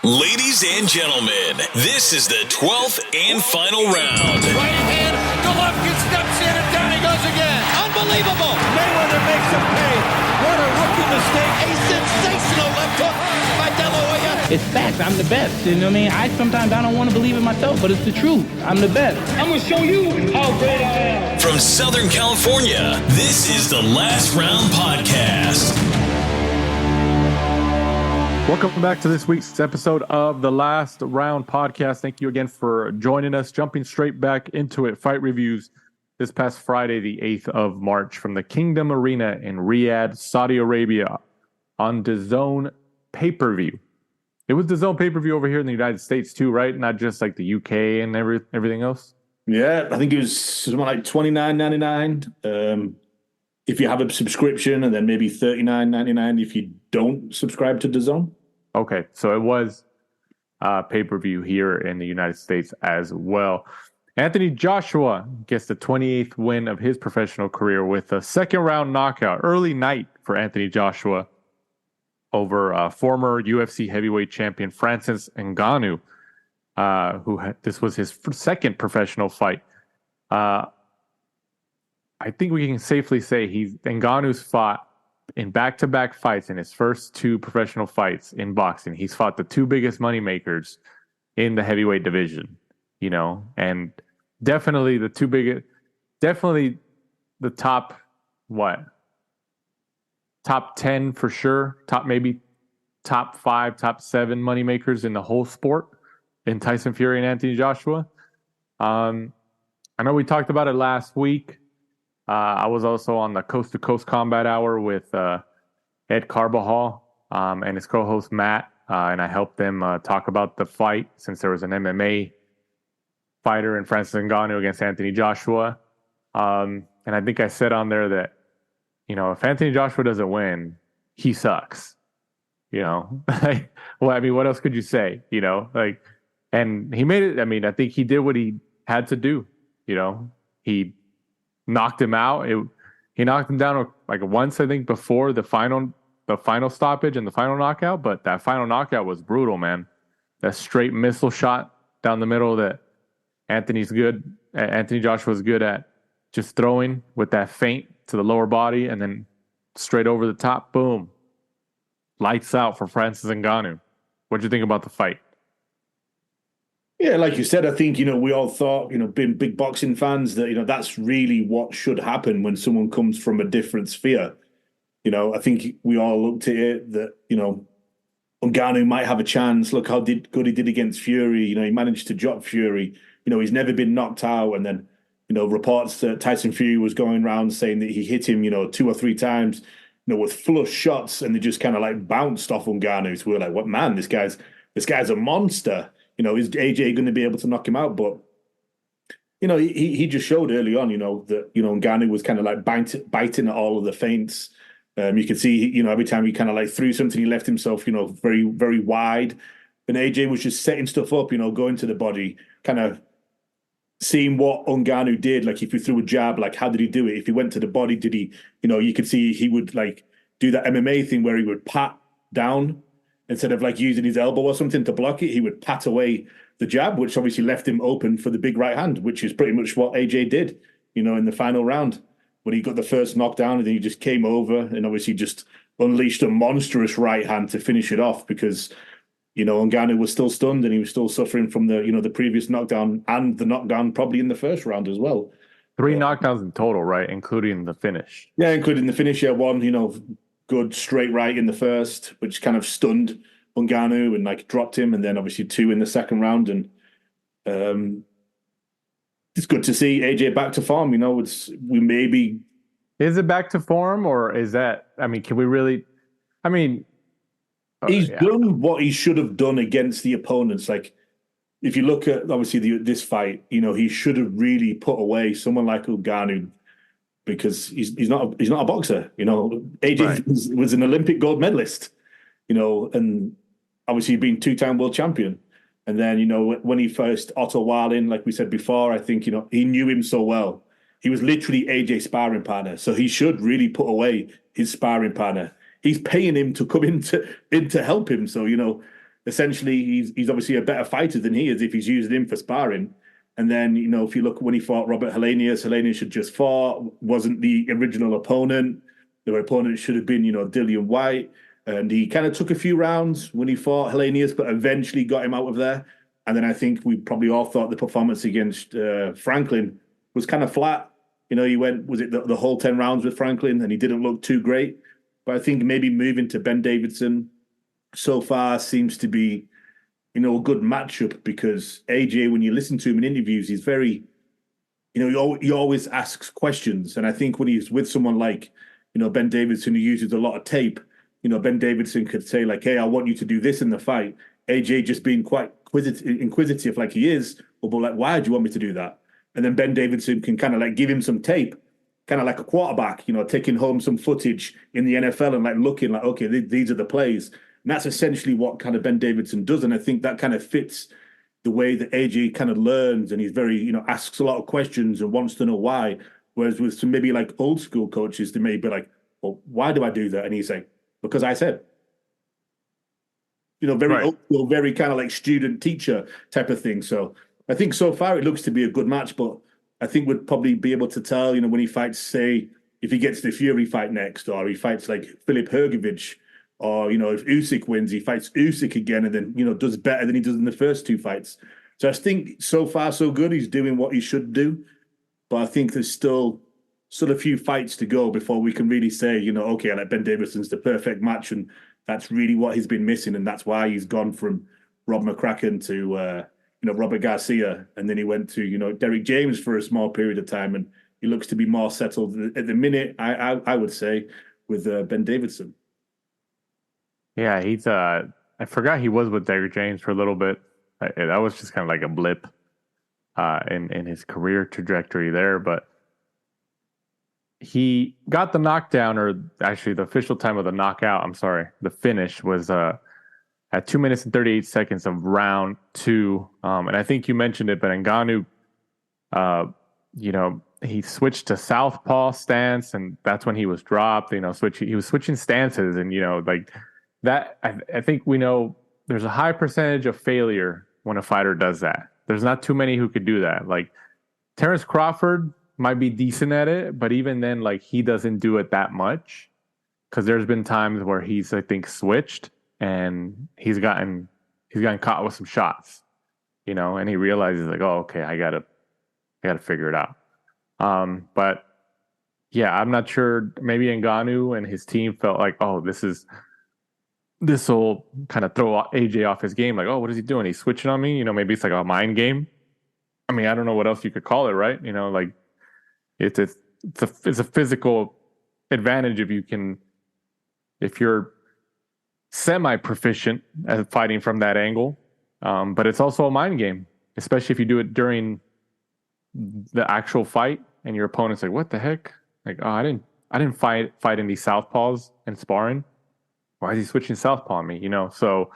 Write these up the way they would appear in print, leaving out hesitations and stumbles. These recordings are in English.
Ladies and gentlemen, this is the 12th and final round. Right hand, Golovkin steps in and down he goes again. Unbelievable. Mayweather makes him pay. What a rookie mistake. A sensational left hook by De La Hoya. It's fact. I'm the best. You know what I mean? Sometimes I don't want to believe it myself, but it's the truth. I'm the best. I'm going to show you how great I am. From Southern California, this is the Last Round Podcast. Welcome back to this week's episode of the Last Round Podcast. Thank you again for joining us. Jumping straight back into it, fight reviews this past Friday, the 8th of March from the Kingdom Arena in Riyadh, Saudi Arabia on DAZN pay-per-view. It was DAZN pay-per-view over here in the United States too, right? Not just like the UK and everything else? Yeah, I think it was something like $29.99 if you have a subscription, and then maybe $39.99 if you don't subscribe to DAZN. Okay, so it was pay-per-view here in the United States as well. Anthony Joshua gets the 28th win of his professional career with a second-round knockout. Early night for Anthony Joshua over former UFC heavyweight champion Francis Ngannou, this was his second professional fight. I think we can safely say Ngannou's fought in back-to-back fights in his first two professional fights in boxing. He's fought the two biggest moneymakers in the heavyweight division, and definitely the top 10 for sure, maybe top 5, top 7 moneymakers in the whole sport in Tyson Fury and Anthony Joshua. I know we talked about it last week. I was also on the Coast to Coast Combat Hour with Ed Carbajal and his co-host Matt, and I helped them talk about the fight since there was an MMA fighter in Francis Ngannou against Anthony Joshua. And I think I said on there that, if Anthony Joshua doesn't win, he sucks. What else could you say? And he made it. I think he did what he had to do. He knocked him out. He knocked him down like once, I think, before the final stoppage and the final knockout. But that final knockout was brutal, man. That straight missile shot down the middle that Anthony Joshua's good at, just throwing with that feint to the lower body and then straight over the top. Boom. Lights out for Francis Ngannou. What'd you think about the fight? Yeah, like you said, I think, we all thought, being big boxing fans, that, that's really what should happen when someone comes from a different sphere. I think we all looked at it that, Ngannou might have a chance. Look how good he did against Fury. He managed to drop Fury. He's never been knocked out. And then, reports that Tyson Fury was going around saying that he hit him, 2 or 3 times, with flush shots, and they just kind of like bounced off Ngannou. So we were like, what, man, this guy's a monster. Is AJ going to be able to knock him out? But, he just showed early on, that, Ngannou was kind of like biting at all of the feints. You could see, every time he kind of like threw something, he left himself, very, very wide. And AJ was just setting stuff up, going to the body, kind of seeing what Ngannou did. Like if he threw a jab, like how did he do it? If he went to the body, did he, you could see he would like do that MMA thing where he would pat down. Instead of like using his elbow or something to block it, he would pat away the jab, which obviously left him open for the big right hand, which is pretty much what AJ did, in the final round when he got the first knockdown, and then he just came over and obviously just unleashed a monstrous right hand to finish it off because, Ngannou was still stunned and he was still suffering from the, the previous knockdown and the knockdown probably in the first round as well. 3 knockdowns in total, right? Including the finish. Yeah, including the finish. Yeah, one, good straight right in the first, which kind of stunned Ngannou and like dropped him, and then obviously 2 in the second round. And it's good to see AJ back to form. Is it back to form, or is that? Can we really? He's done what he should have done against the opponents. Like if you look at obviously this fight, he should have really put away someone like Ngannou. Because he's not a boxer, AJ was an Olympic gold medalist, and obviously been 2-time world champion. And then, when he first Otto Wallin, like we said before, I think, he knew him so well. He was literally AJ's sparring partner. So he should really put away his sparring partner. He's paying him to come in to help him. So, essentially he's obviously a better fighter than he is if he's using him for sparring. And then, if you look when he fought Robert Helenius had just fought, wasn't the original opponent. The opponent should have been, Dillian White. And he kind of took a few rounds when he fought Helenius, but eventually got him out of there. And then I think we probably all thought the performance against Franklin was kind of flat. He went, was it the whole 10 rounds with Franklin, and he didn't look too great. But I think maybe moving to Ben Davidson so far seems to be, a good matchup, because AJ, when you listen to him in interviews, he's very, he always asks questions. And I think when he's with someone like, Ben Davidson, who uses a lot of tape, Ben Davidson could say like, hey, I want you to do this in the fight. AJ just being quite inquisitive like he is, will be like, why do you want me to do that? And then Ben Davidson can kind of like give him some tape, kind of like a quarterback, taking home some footage in the NFL and like looking like, okay, these are the plays. And that's essentially what kind of Ben Davidson does. And I think that kind of fits the way that AJ kind of learns, and he's very, asks a lot of questions and wants to know why. Whereas with some maybe like old school coaches, they may be like, well, why do I do that? And he's like, because I said. Very right. old school, very kind of like student teacher type of thing. So I think so far it looks to be a good match, but I think we'd probably be able to tell, when he fights, say, if he gets the Fury fight next, or he fights like Filip Hrgovic, or, if Usyk wins, he fights Usyk again and then, does better than he does in the first two fights. So I think so far so good. He's doing what he should do. But I think there's still a few fights to go before we can really say, okay, like Ben Davidson's the perfect match. And that's really what he's been missing. And that's why he's gone from Rob McCracken to, Robert Garcia. And then he went to, Derek James for a small period of time. And he looks to be more settled at the minute, I would say, with Ben Davidson. Yeah, he's I forgot he was with Derek James for a little bit. That was just kind of like a blip in his career trajectory there, but he got the knockdown, or actually the official time of the knockout, the finish was at 2 minutes and 38 seconds of round 2. And I think you mentioned it, but Ngannou, he switched to southpaw stance, and that's when he was dropped. He was switching stances, and like that. I think we know there's a high percentage of failure when a fighter does that. There's not too many who could do that. Like Terrence Crawford might be decent at it, but even then, like, he doesn't do it that much, because there's been times where he's, I think, switched and he's gotten caught with some shots, and he realizes like, oh, okay, I gotta figure it out. But yeah, I'm not sure. Maybe Ngannou and his team felt like, oh, this will kind of throw AJ off his game. Like, oh, what is he doing? He's switching on me. Maybe it's like a mind game. I mean, I don't know what else you could call it, right? Like it's a physical advantage if you're semi-proficient at fighting from that angle. But it's also a mind game, especially if you do it during the actual fight and your opponent's like, what the heck? Like, oh, I didn't fight in these southpaws and sparring. Why is he switching southpaw on me? So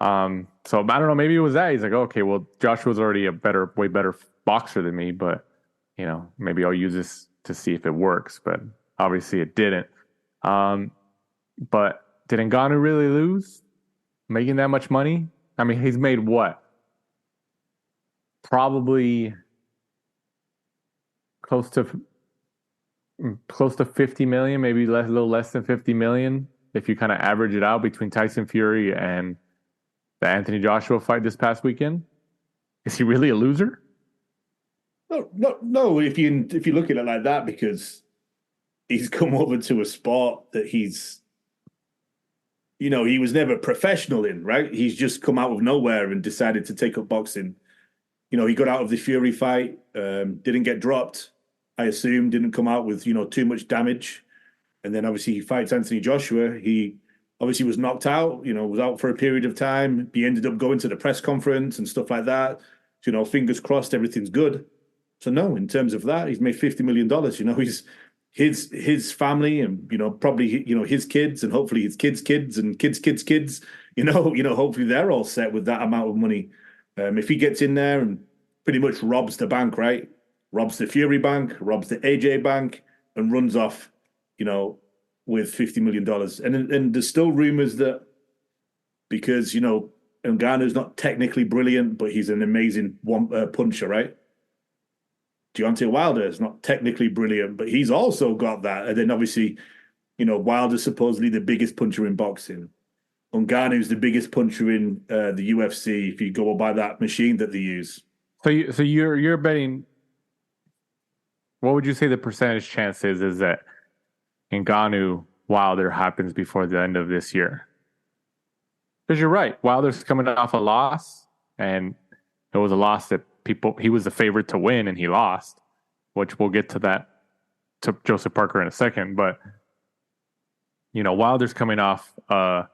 I don't know. Maybe it was that. He's like, okay, well, Joshua's already way better boxer than me, but maybe I'll use this to see if it works. But obviously it didn't. But did Ngannou really lose making that much money? I mean, he's made what? Probably close to 50 million, maybe a little less than 50 million. If you kind of average it out between Tyson Fury and the Anthony Joshua fight this past weekend, is he really a loser? No. If you look at it like that, because he's come over to a sport that he's, he was never professional in, right? He's just come out of nowhere and decided to take up boxing. He got out of the Fury fight, didn't get dropped, I assume, didn't come out with, too much damage. And then obviously he fights Anthony Joshua. He obviously was knocked out, was out for a period of time. He ended up going to the press conference and stuff like that. So, fingers crossed, everything's good. So no, in terms of that, he's made $50 million. He's his family and, probably, his kids and hopefully his kids' kids and kids', hopefully they're all set with that amount of money. If he gets in there and pretty much robs the bank, right? Robs the Fury bank, robs the AJ bank, and runs off, with $50 million. And there's still rumors that because, Ngannou's not technically brilliant, but he's an amazing puncher, right? Deontay Wilder is not technically brilliant, but he's also got that. And then obviously, Wilder's supposedly the biggest puncher in boxing. Ngannou's the biggest puncher in the UFC, if you go by that machine that they use. So you're betting. What would you say the percentage chance is that Ngannou Wilder happens before the end of this year? Because you're right, Wilder's coming off a loss, and it was a loss that he was the favorite to win, and he lost, which we'll get to that to Joseph Parker in a second. But Wilder's coming off a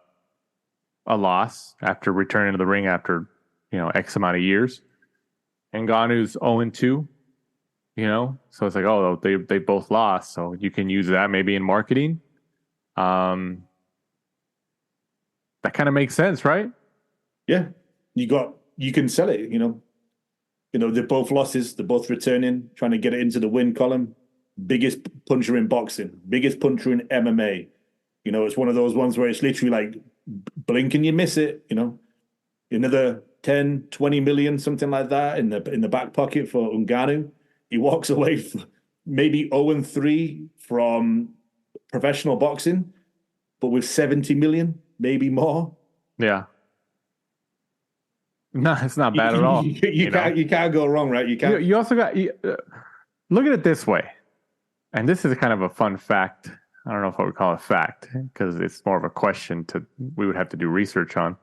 loss after returning to the ring after X amount of years. Ngannou's 0-2, so it's like, oh, they both lost, so you can use that maybe in marketing. That kind of makes sense, right? Yeah, you can sell it. They're both losses. They're both returning, trying to get it into the win column. Biggest puncher in boxing, biggest puncher in MMA. It's one of those ones where it's literally like blink and you miss it. Another 10, 20 million, something like that in the back pocket for Ngannou. He walks away maybe 0-3 from professional boxing, but with 70 million, maybe more. Yeah. No, it's not bad at all. You can't go wrong, right? You can't. You also got look at it this way, and this is kind of a fun fact. I don't know if I would call it fact because it's more of a question we would have to do research on.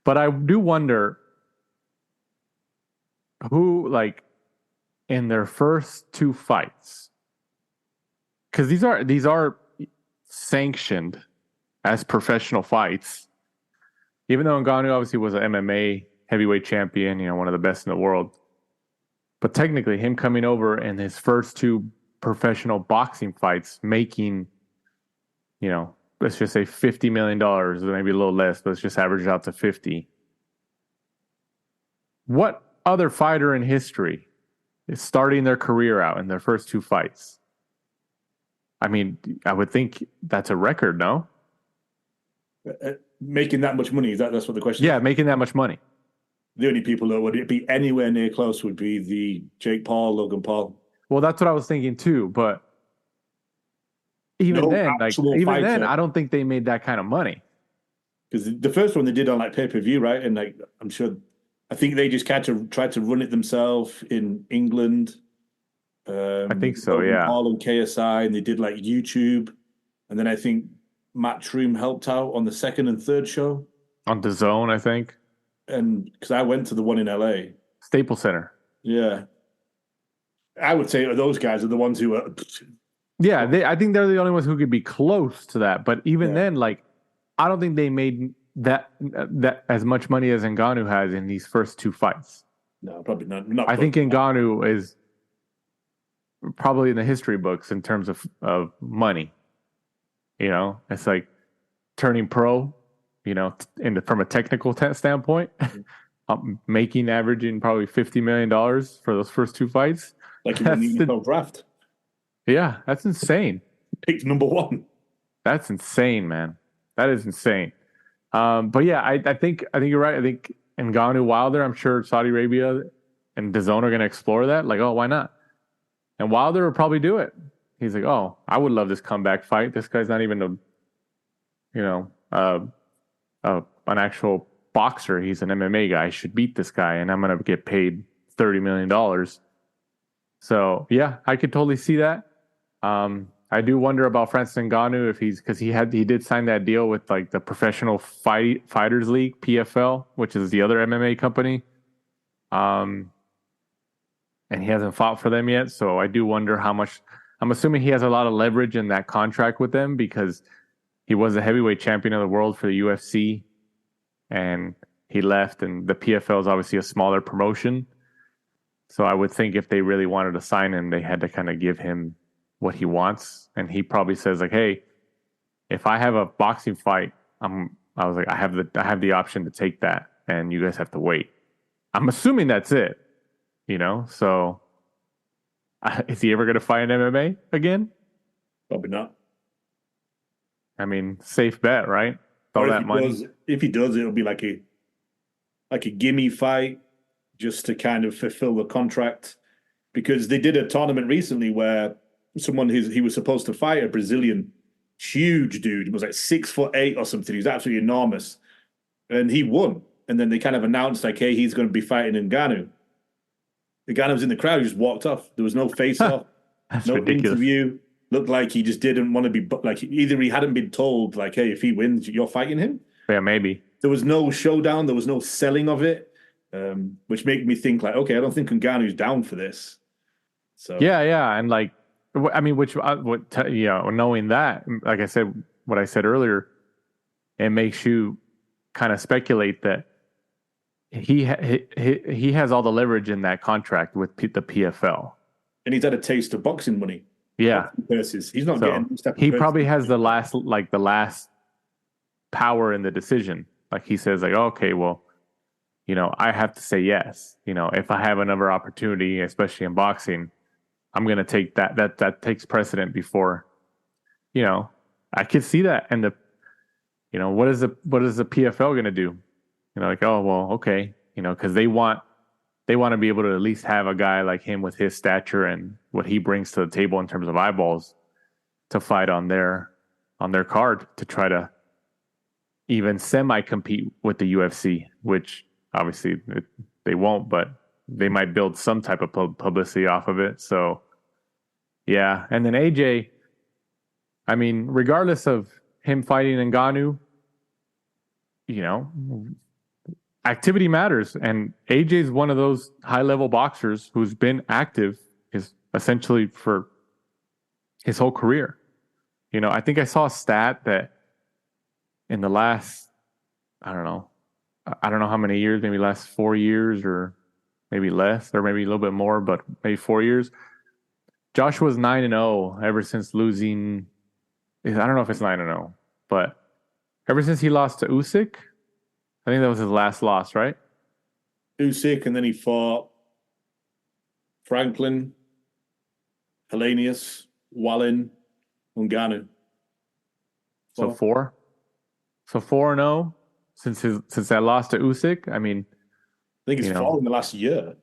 But I do wonder who, like, in their first two fights, because these are sanctioned as professional fights. Even though Ngannou obviously was an MMA heavyweight champion, one of the best in the world. But technically, him coming over in his first two professional boxing fights, making, let's just say $50 million, or maybe a little less, but let's just average it out to 50. What other fighter in history is starting their career out in their first two fights? I mean, I would think that's a record, no? Making that much money, that's what the question is? Yeah, making that much money. The only people that would be anywhere near close would be the Jake Paul, Logan Paul. Well, that's what I was thinking too, but even then, I don't think they made that kind of money. Because the first one they did on like pay-per-view, right? And like I think they just tried to run it themselves in England. I think so, Logan yeah. Paul and KSI, and they did like YouTube, and then I think Matrimov helped out on the second and third show on DAZN, I think. And because I went to the one in LA, Staples Center. Yeah, I would say those guys are the ones who are. Yeah, I think they're the only ones who could be close to that. But even then, like, I don't think they made that as much money as Ngannou has in these first two fights. No, probably not. I think Ngannou is probably in the history books in terms of money. It's like turning pro. From a technical standpoint, averaging probably $50 million for those first two fights. Like in the NFL draft. Yeah, that's insane. Picked number one. That's insane, man. That is insane. But yeah, I think you're right. I think Ngannou Wilder, I'm sure Saudi Arabia and DAZN are going to explore that. Like, oh, why not? And Wilder will probably do it. He's like, oh, I would love this comeback fight. This guy's not even an actual boxer. He's an MMA guy. I should beat this guy, and I'm going to get paid $30 million. So, yeah, I could totally see that. I do wonder about Francis Ngannou because he did sign that deal with like the Professional Fighters League, PFL, which is the other MMA company. And he hasn't fought for them yet. So I do wonder how much. I'm assuming he has a lot of leverage in that contract with them because he was a heavyweight champion of the world for the UFC, and he left, and the PFL is obviously a smaller promotion. So I would think if they really wanted to sign him, they had to kind of give him what he wants. And he probably says like, hey, if I have a boxing fight, I have the option to take that, and you guys have to wait. I'm assuming that's it, so is he ever going to fight in MMA again? Probably not. I mean, safe bet, right? All that money. If he does, it'll be like like a gimme fight just to kind of fulfill the contract, because they did a tournament recently where someone he was supposed to fight, a Brazilian, huge dude, was like 6'8" or something. He was absolutely enormous, and he won. And then they kind of announced like, hey, he's going to be fighting Ngannou. Ngannou was in the crowd. He just walked off. There was no face-off, no ridiculous. Interview. Looked like he just didn't want to be, like, either he hadn't been told like, hey, if he wins, you're fighting him. Yeah, maybe. There was no showdown. There was no selling of it, which made me think like, okay, I don't think Ngannou's down for this. So yeah, and like, I mean, knowing that, like I said, what I said earlier, it makes you kind of speculate that he has all the leverage in that contract with the PFL, and he's had a taste of boxing money. Yeah, purses. He's not getting. He probably has the last power in the decision. Like he says, like, okay, well, I have to say yes. If I have another opportunity, especially in boxing, I'm going to take that. That takes precedent before. I could see that, and what is the PFL going to do? Like, oh well, okay, because they want to be able to at least have a guy like him with his stature and what he brings to the table in terms of eyeballs to fight on their card to try to even semi-compete with the UFC, which obviously they won't, but they might build some type of publicity off of it. So, yeah. And then AJ, I mean, regardless of him fighting Ngannou, activity matters. And AJ's one of those high-level boxers who's been active essentially for his whole career. I think I saw a stat that in the last, I don't know how many years, maybe last 4 years or maybe less, or maybe a little bit more, but maybe 4 years. Joshua's 9-0 ever since losing. I don't know if it's 9-0, but ever since he lost to Usyk, I think that was his last loss, right? Usyk, and then he fought Franklin, Hellenius, Wallin, Ngannou. So 4. So 4-0 since that loss to Usyk. I mean, I think it's 4 in the last year.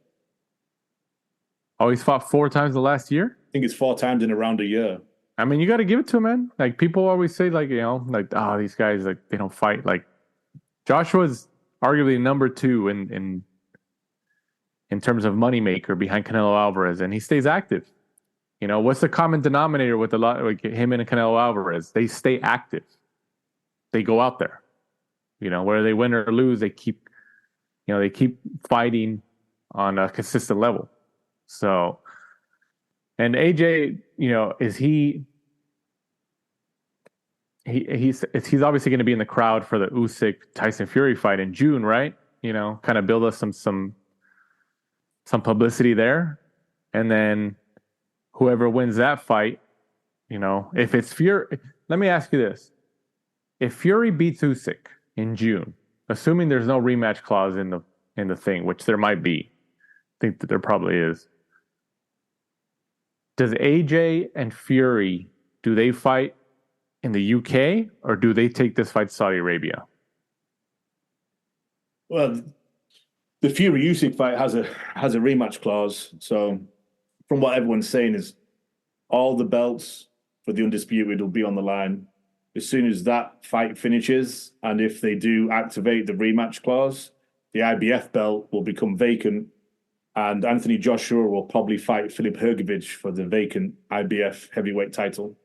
Oh, he's fought 4 times the last year? I think it's 4 times in around a year. I mean, you got to give it to him, man. Like, people always say, like, these guys, like, they don't fight. Like, Joshua's arguably number 2 in terms of moneymaker behind Canelo Alvarez, and he stays active. What's the common denominator with him and Canelo Alvarez? They stay active. They go out there. Whether they win or lose, they keep fighting on a consistent level. So, and AJ, is he's obviously going to be in the crowd for the Usyk Tyson Fury fight in June, right? Kind of build us some publicity there, and then whoever wins that fight, if it's Fury. Let me ask you this: if Fury beats Usyk in June, assuming there's no rematch clause in the thing, which there might be, I think that there probably is. Does AJ and Fury, do they fight in the UK, or do they take this fight to Saudi Arabia? Well, the Fury Usyk fight has a rematch clause. So, from what everyone's saying, is all the belts for the Undisputed will be on the line as soon as that fight finishes. And if they do activate the rematch clause, the IBF belt will become vacant, and Anthony Joshua will probably fight Filip Hrgovic for the vacant IBF heavyweight title.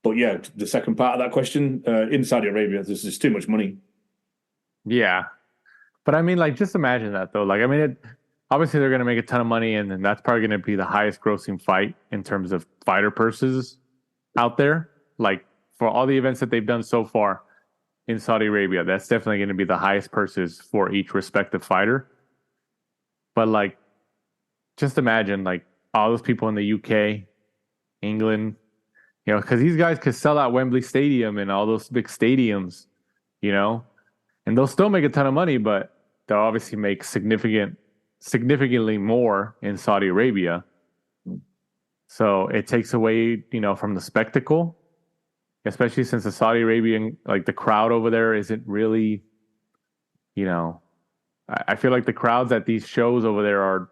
But yeah, the second part of that question, in Saudi Arabia, there's just too much money. Yeah. But I mean, like, just imagine that, though. Like, I mean, obviously they're going to make a ton of money, and that's probably going to be the highest grossing fight in terms of fighter purses out there. Like, for all the events that they've done so far in Saudi Arabia, that's definitely going to be the highest purses for each respective fighter. But, like, just imagine, like, all those people in the UK, England, because these guys could sell out Wembley Stadium and all those big stadiums, and they'll still make a ton of money, but they'll obviously make significantly more in Saudi Arabia. So it takes away, from the spectacle, especially since the Saudi Arabian, like, the crowd over there isn't really you know, I feel like the crowds at these shows over there are,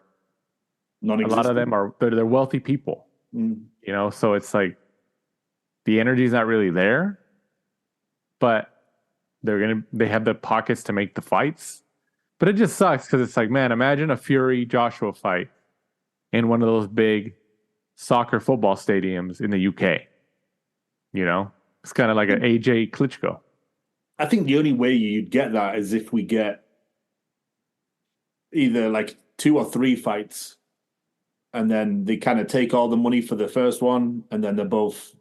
a lot of them they're wealthy people, you know, so it's like the energy is not really there, but they have the pockets to make the fights. But it just sucks because it's like, man, imagine a Fury Joshua fight in one of those big soccer football stadiums in the UK. You know, it's kind of like an AJ Klitschko. I think the only way you'd get that is if we get either like 2 or 3 fights, and then they kind of take all the money for the first one, and then they're both,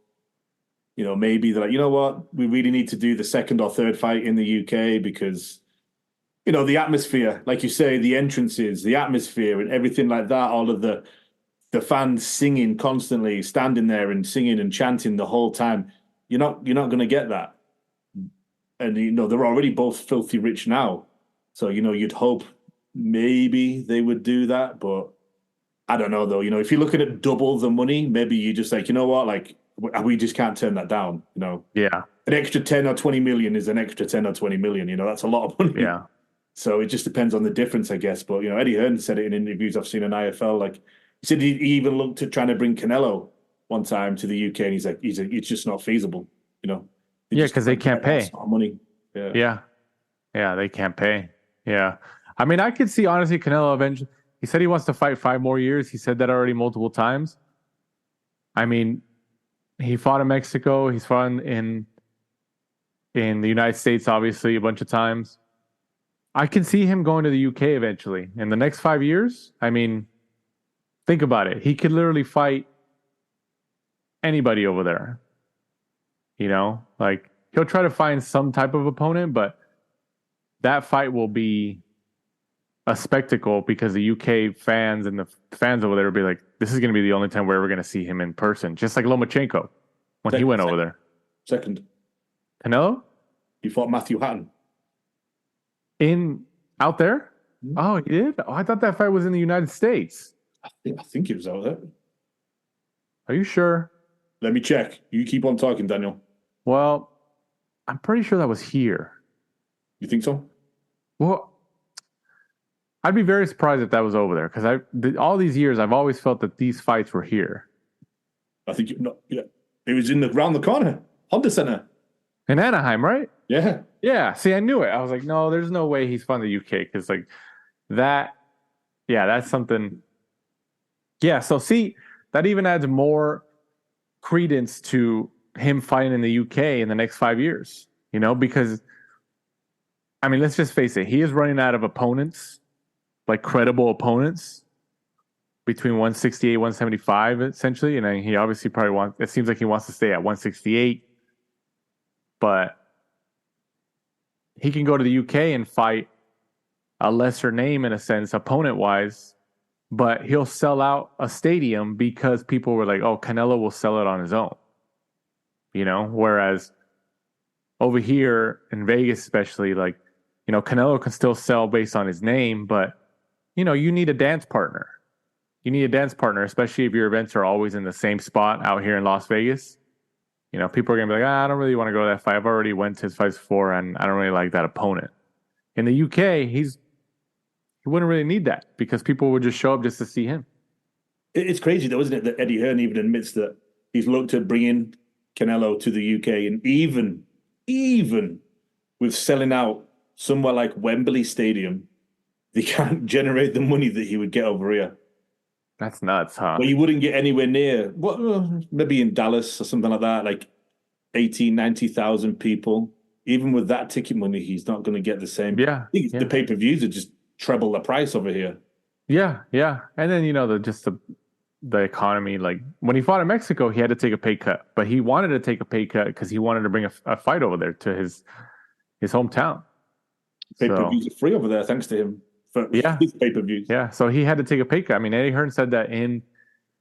you know, maybe they're like, you know what, we really need to do the second or third fight in the UK because, you know, the atmosphere, like you say, the entrances, the atmosphere and everything like that, all of the fans singing constantly, standing there and singing and chanting the whole time. You're not going to get that. And, you know, they're already both filthy rich now. So, you know, you'd hope maybe they would do that, but I don't know, though. You know, if you're looking at double the money, maybe you just like, you know what, like, we just can't turn that down, you know? Yeah. An extra 10 or 20 million is an extra 10 or 20 million, you know? That's a lot of money. Yeah. So it just depends on the difference, I guess. But, you know, Eddie Hearn said it in interviews I've seen in IFL. Like, he said he even looked at trying to bring Canelo one time to the UK, and he's like, it's just not feasible, you know? Yeah, because they can't pay. Money. Yeah. Yeah, they can't pay. Yeah. I mean, I could see, honestly, Canelo eventually. He said he wants to fight 5 more years. He said that already multiple times. I mean, he fought in Mexico. He's fought in the United States, obviously, a bunch of times. I can see him going to the UK eventually. In the next 5 years, I mean, think about it. He could literally fight anybody over there. You know, like, he'll try to find some type of opponent, but that fight will be a spectacle because the UK fans and the fans over there will be like, this is going to be the only time we're ever going to see him in person. Just like Lomachenko when he went over there. Second. Canelo? He fought Matthew Hatton. Out there? Mm-hmm. Oh, he did? Oh, I thought that fight was in the United States. I think he was out there. Are you sure? Let me check. You keep on talking, Daniel. Well, I'm pretty sure that was here. You think so? Well, I'd be very surprised if that was over there because all these years I've always felt that these fights were here. I think it was around the corner, Honda Center in Anaheim, right? Yeah. Yeah. See, I knew it. I was like, no, there's no way he's from the UK because like that. Yeah, that's something. Yeah. So see, that even adds more credence to him fighting in the UK in the next 5 years. You know, because I mean, let's just face it. He is running out of opponents. Like credible opponents between 168, 175, essentially. And he obviously it seems like he wants to stay at 168. But he can go to the UK and fight a lesser name, in a sense, opponent-wise. But he'll sell out a stadium because people were like, oh, Canelo will sell it on his own. You know? Whereas over here in Vegas, especially, like, you know, Canelo can still sell based on his name, but you know, you need a dance partner. You need a dance partner, especially if your events are always in the same spot out here in Las Vegas. You know, people are going to be like, I don't really want to go to that fight. I've already went to his fights before, and I don't really like that opponent. In the UK, he wouldn't really need that because people would just show up just to see him. It's crazy, though, isn't it, that Eddie Hearn even admits that he's looked at bringing Canelo to the UK, and even with selling out somewhere like Wembley Stadium, they can't generate the money that he would get over here. That's nuts, huh? But he wouldn't get anywhere near, maybe in Dallas or something like that, like 80, 90,000 people. Even with that ticket money, he's not going to get the same. Yeah. The pay-per-views are just treble the price over here. Yeah, yeah. And then, you know, the economy, like when he fought in Mexico, he had to take a pay cut. But he wanted to take a pay cut because he wanted to bring a fight over there to his hometown. Pay-per-views are free over there, thanks to him. Yeah. His pay-per-views. Yeah, so he had to take a pay cut. I mean, Eddie Hearn said that in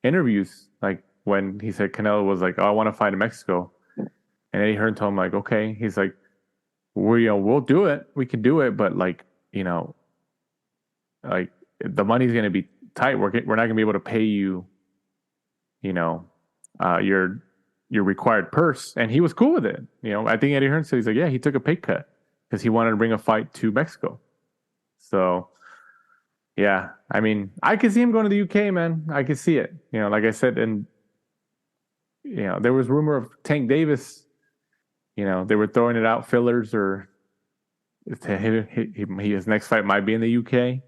interviews, like when he said Canelo was like, oh, I want to fight in Mexico. And Eddie Hearn told him, like, okay. He's like, we'll do it. We can do it. But, like, you know, like the money's going to be tight. We're not going to be able to pay you, you know, your required purse. And he was cool with it. You know, I think Eddie Hearn said, he's like, yeah, he took a pay cut because he wanted to bring a fight to Mexico. So, yeah, I mean, I could see him going to the UK, man. I could see it. Like I said, and there was rumor of Tank Davis. They were throwing it out fillers, or his next fight might be in the UK.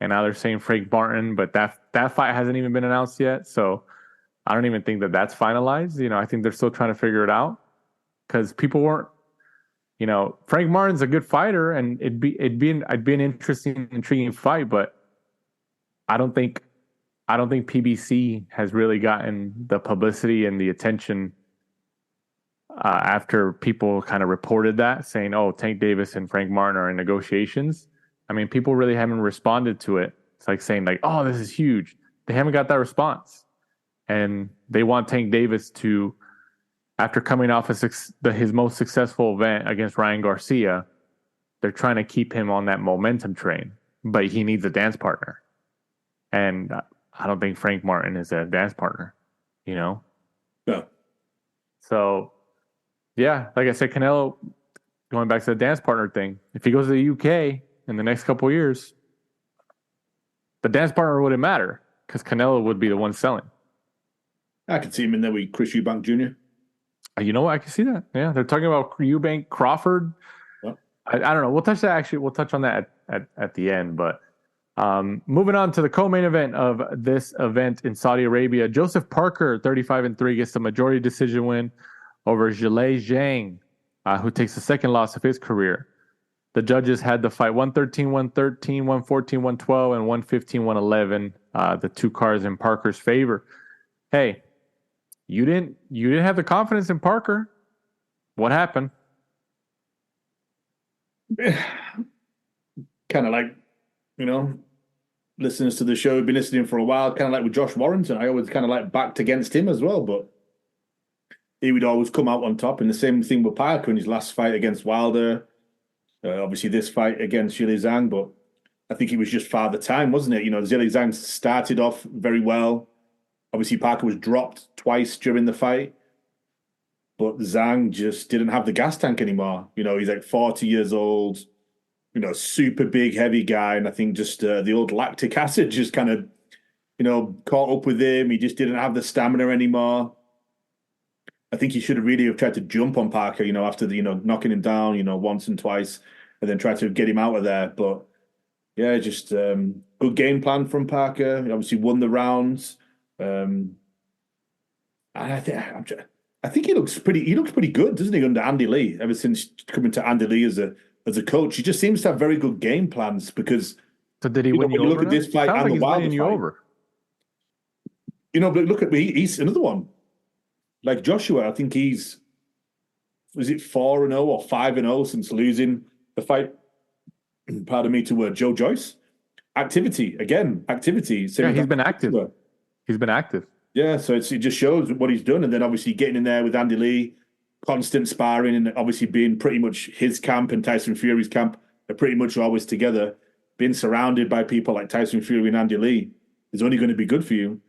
And now they're saying Frank Martin, but that fight hasn't even been announced yet. So I don't even think that's finalized. I think they're still trying to figure it out, because people weren't. Frank Martin's a good fighter, and it'd be an interesting, intriguing fight, but I don't think PBC has really gotten the publicity and the attention after people kind of reported that, saying, "Oh, Tank Davis and Frank Martin are in negotiations." I mean, people really haven't responded to it. It's like saying, like, "Oh, this is huge." They haven't got that response, and they want Tank Davis to, after coming off his most successful event against Ryan Garcia, they're trying to keep him on that momentum train, but he needs a dance partner. And I don't think Frank Martin is a dance partner, No. So, yeah, like I said, Canelo, going back to the dance partner thing, if he goes to the UK in the next couple of years, the dance partner wouldn't matter, because Canelo would be the one selling. I could see him in there with Chris Eubank Jr. You know what? I can see that. Yeah, they're talking about Eubank, Crawford. Yep. I don't know. We'll touch that. Actually, we'll touch on that at the end. But moving on to the co-main event of this event in Saudi Arabia, Joseph Parker, 35-3, gets the majority decision win over Zhilei Zhang, who takes the second loss of his career. The judges had the fight 113-113, 114-112, and 115-111. The two cards in Parker's favor. Hey, you didn't have the confidence in Parker. What happened? Kind of like, listeners to the show have been listening for a while, kind of like with Josh Warrington. I always kind of like backed against him as well, but he would always come out on top. And the same thing with Parker in his last fight against Wilder. Obviously, this fight against Zhilei Zhang, but I think it was just father time, wasn't it? Zhilei Zhang started off very well. Obviously, Parker was dropped twice during the fight, but Zhang just didn't have the gas tank anymore. He's like 40 years old, super big, heavy guy. And I think just the old lactic acid just kind of, caught up with him. He just didn't have the stamina anymore. I think he should have really have tried to jump on Parker, after the, knocking him down, once and twice, and then try to get him out of there. But yeah, just good game plan from Parker. He obviously won the rounds. And I think he looks pretty good, doesn't he, under Andy Lee? Ever since coming to Andy Lee as a coach, he just seems to have very good game plans. Because so did he win you over? Look at this fight and the Wilder fight. Over. But look at he's another one. Like Joshua, I think was it 4-0 or 5-0 since losing the fight? Pardon me, to Joe Joyce. Activity. Yeah, he's been active. He's been active. Yeah, so it just shows what he's done. And then obviously getting in there with Andy Lee, constant sparring, and obviously being pretty much his camp and Tyson Fury's camp are pretty much always together. Being surrounded by people like Tyson Fury and Andy Lee is only going to be good for you.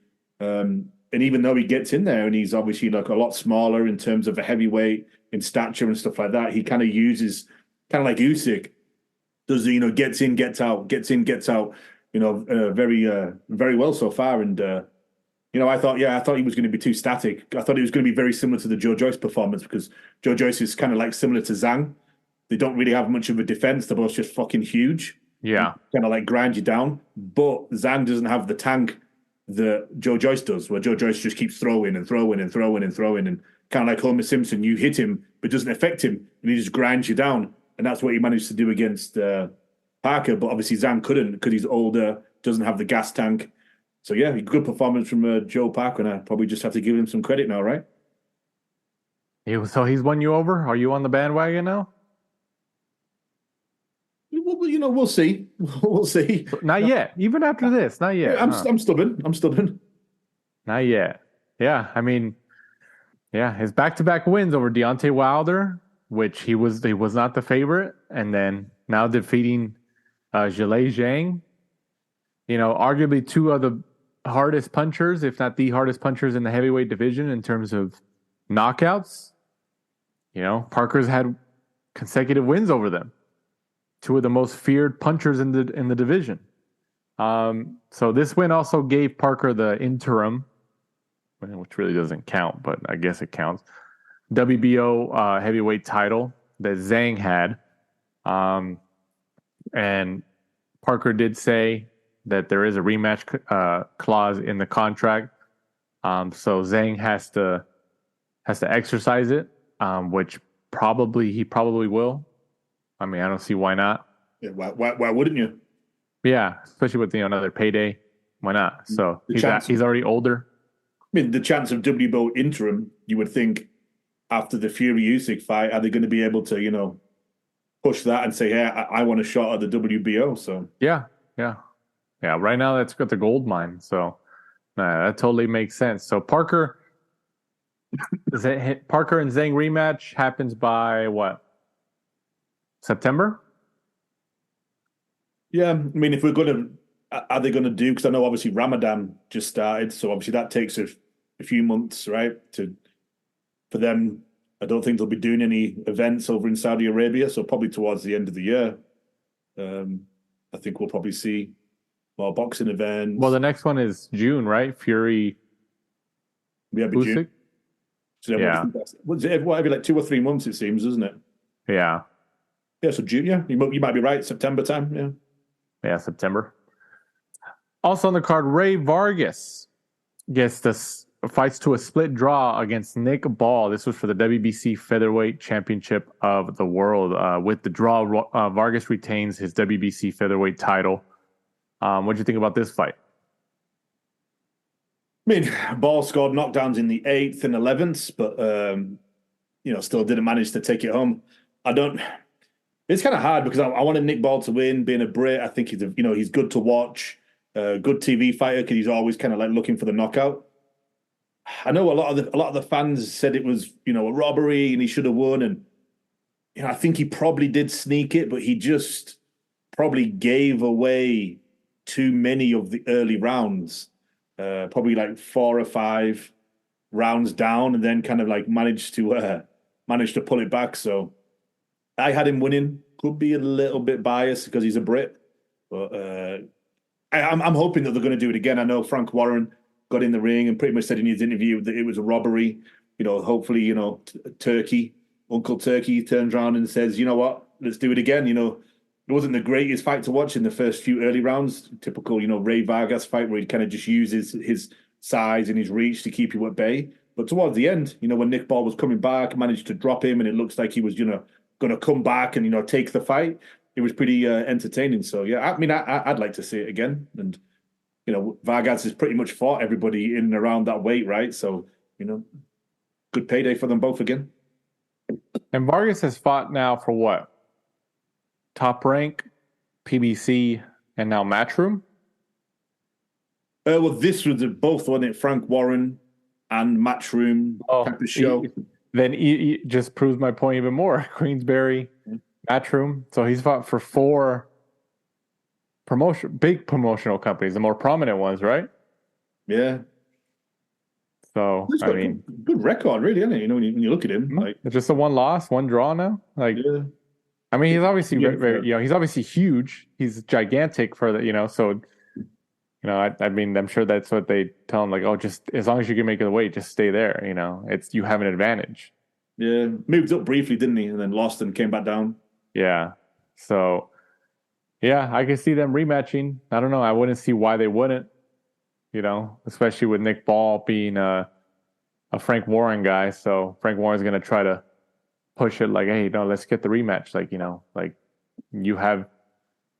And even though he gets in there and he's obviously like a lot smaller in terms of a heavyweight in stature and stuff like that, he kind of uses, kind of like Usyk, does, gets in, gets out, very well so far. And, I thought he was going to be too static. I thought he was going to be very similar to the Joe Joyce performance, because Joe Joyce is kind of like similar to Zhang. They don't really have much of a defense. They're both just fucking huge. Yeah. Kind of like grind you down. But Zhang doesn't have the tank that Joe Joyce does, where Joe Joyce just keeps throwing and throwing and throwing and throwing. And kind of like Homer Simpson, you hit him, but it doesn't affect him. And he just grinds you down. And that's what he managed to do against Parker. But obviously Zhang couldn't, because he's older, doesn't have the gas tank. So yeah, good performance from Joe Parker, and I probably just have to give him some credit now, right? So he's won you over? Are you on the bandwagon now? Well, we'll see. We'll see. Not yet. Even after this, not yet. I'm stubborn. Not yet. Yeah, I mean, his back-to-back wins over Deontay Wilder, which he was not the favorite, and then now defeating Zhilei Zhang. Arguably two of the hardest punchers, if not the hardest punchers in the heavyweight division in terms of knockouts. Parker's had consecutive wins over them. two of the most feared punchers in the division. So this win also gave Parker the interim, which really doesn't count, but I guess it counts, WBO heavyweight title that Zhang had. And Parker did say that there is a rematch clause in the contract. So Zhang has to exercise it, which he probably will. I mean, I don't see why not. Yeah, why wouldn't you? Yeah, especially with another payday. Why not? So he's already older. I mean, the chance of WBO interim, you would think after the Fury Usyk fight, are they going to be able to, push that and say, hey, I want a shot at the WBO? So yeah. Right now, that's got the gold mine. So that totally makes sense. So Parker and Zhang rematch happens by what? September? Yeah, I mean, if we're are they going to do? Because I know obviously Ramadan just started, so obviously that takes a few months, right? For them, I don't think they'll be doing any events over in Saudi Arabia, so probably towards the end of the year, I think we'll probably see more boxing events. Well, the next one is June, right? Fury. Yeah, June. So yeah. Every like 2 or 3 months, it seems, isn't it? Yeah. Yeah, so June, yeah. You might be right, September time, yeah. Yeah, September. Also on the card, Ray Vargas fights to a split draw against Nick Ball. This was for the WBC Featherweight Championship of the World. With the draw, Vargas retains his WBC Featherweight title. What do you think about this fight? I mean, Ball scored knockdowns in the 8th and 11th, but still didn't manage to take it home. It's kind of hard because I wanted Nick Ball to win, being a Brit. I think he's good to watch, good TV fighter because he's always kind of like looking for the knockout. I know a lot of the fans said it was a robbery and he should have won, and I think he probably did sneak it, but he just probably gave away too many of the early rounds, probably like 4 or 5 rounds down, and then kind of like managed to pull it back. So I had him winning. Could be a little bit biased because he's a Brit, but I'm hoping that they're going to do it again. I know Frank Warren got in the ring and pretty much said in his interview that it was a robbery. Hopefully, Uncle Turkey turns around and says, you know what, let's do it again. It wasn't the greatest fight to watch in the first few early rounds. Typical, Ray Vargas fight where he kind of just uses his size and his reach to keep you at bay. But towards the end, when Nick Ball was coming back, managed to drop him, and it looks like he was, going to come back and, take the fight. It was pretty entertaining. So, yeah, I mean, I'd like to see it again. And, Vargas has pretty much fought everybody in and around that weight, right? So, good payday for them both again. And Vargas has fought now for what? Top Rank, PBC, and now Matchroom? Well, this was both, wasn't it? Frank Warren and Matchroom type of show. Then he just proves my point even more. Queensberry, Matchroom. So he's fought for 4 big promotional companies, the more prominent ones, right? Yeah. So I mean, good record, really, isn't it? When you look at him, it's just a 1 loss, 1 draw now. Yeah. I mean, he's obviously he's obviously huge. He's gigantic for the, So, I mean, I'm sure that's what they tell him. Like, oh, just as long as you can make it the weight, just stay there. You have an advantage. Yeah, moved up briefly, didn't he? And then lost and came back down. Yeah. So, yeah, I can see them rematching. I don't know. I wouldn't see why they wouldn't. Especially with Nick Ball being a Frank Warren guy. So Frank Warren's going to try to push it like, hey, no, let's get the rematch. Like, like you have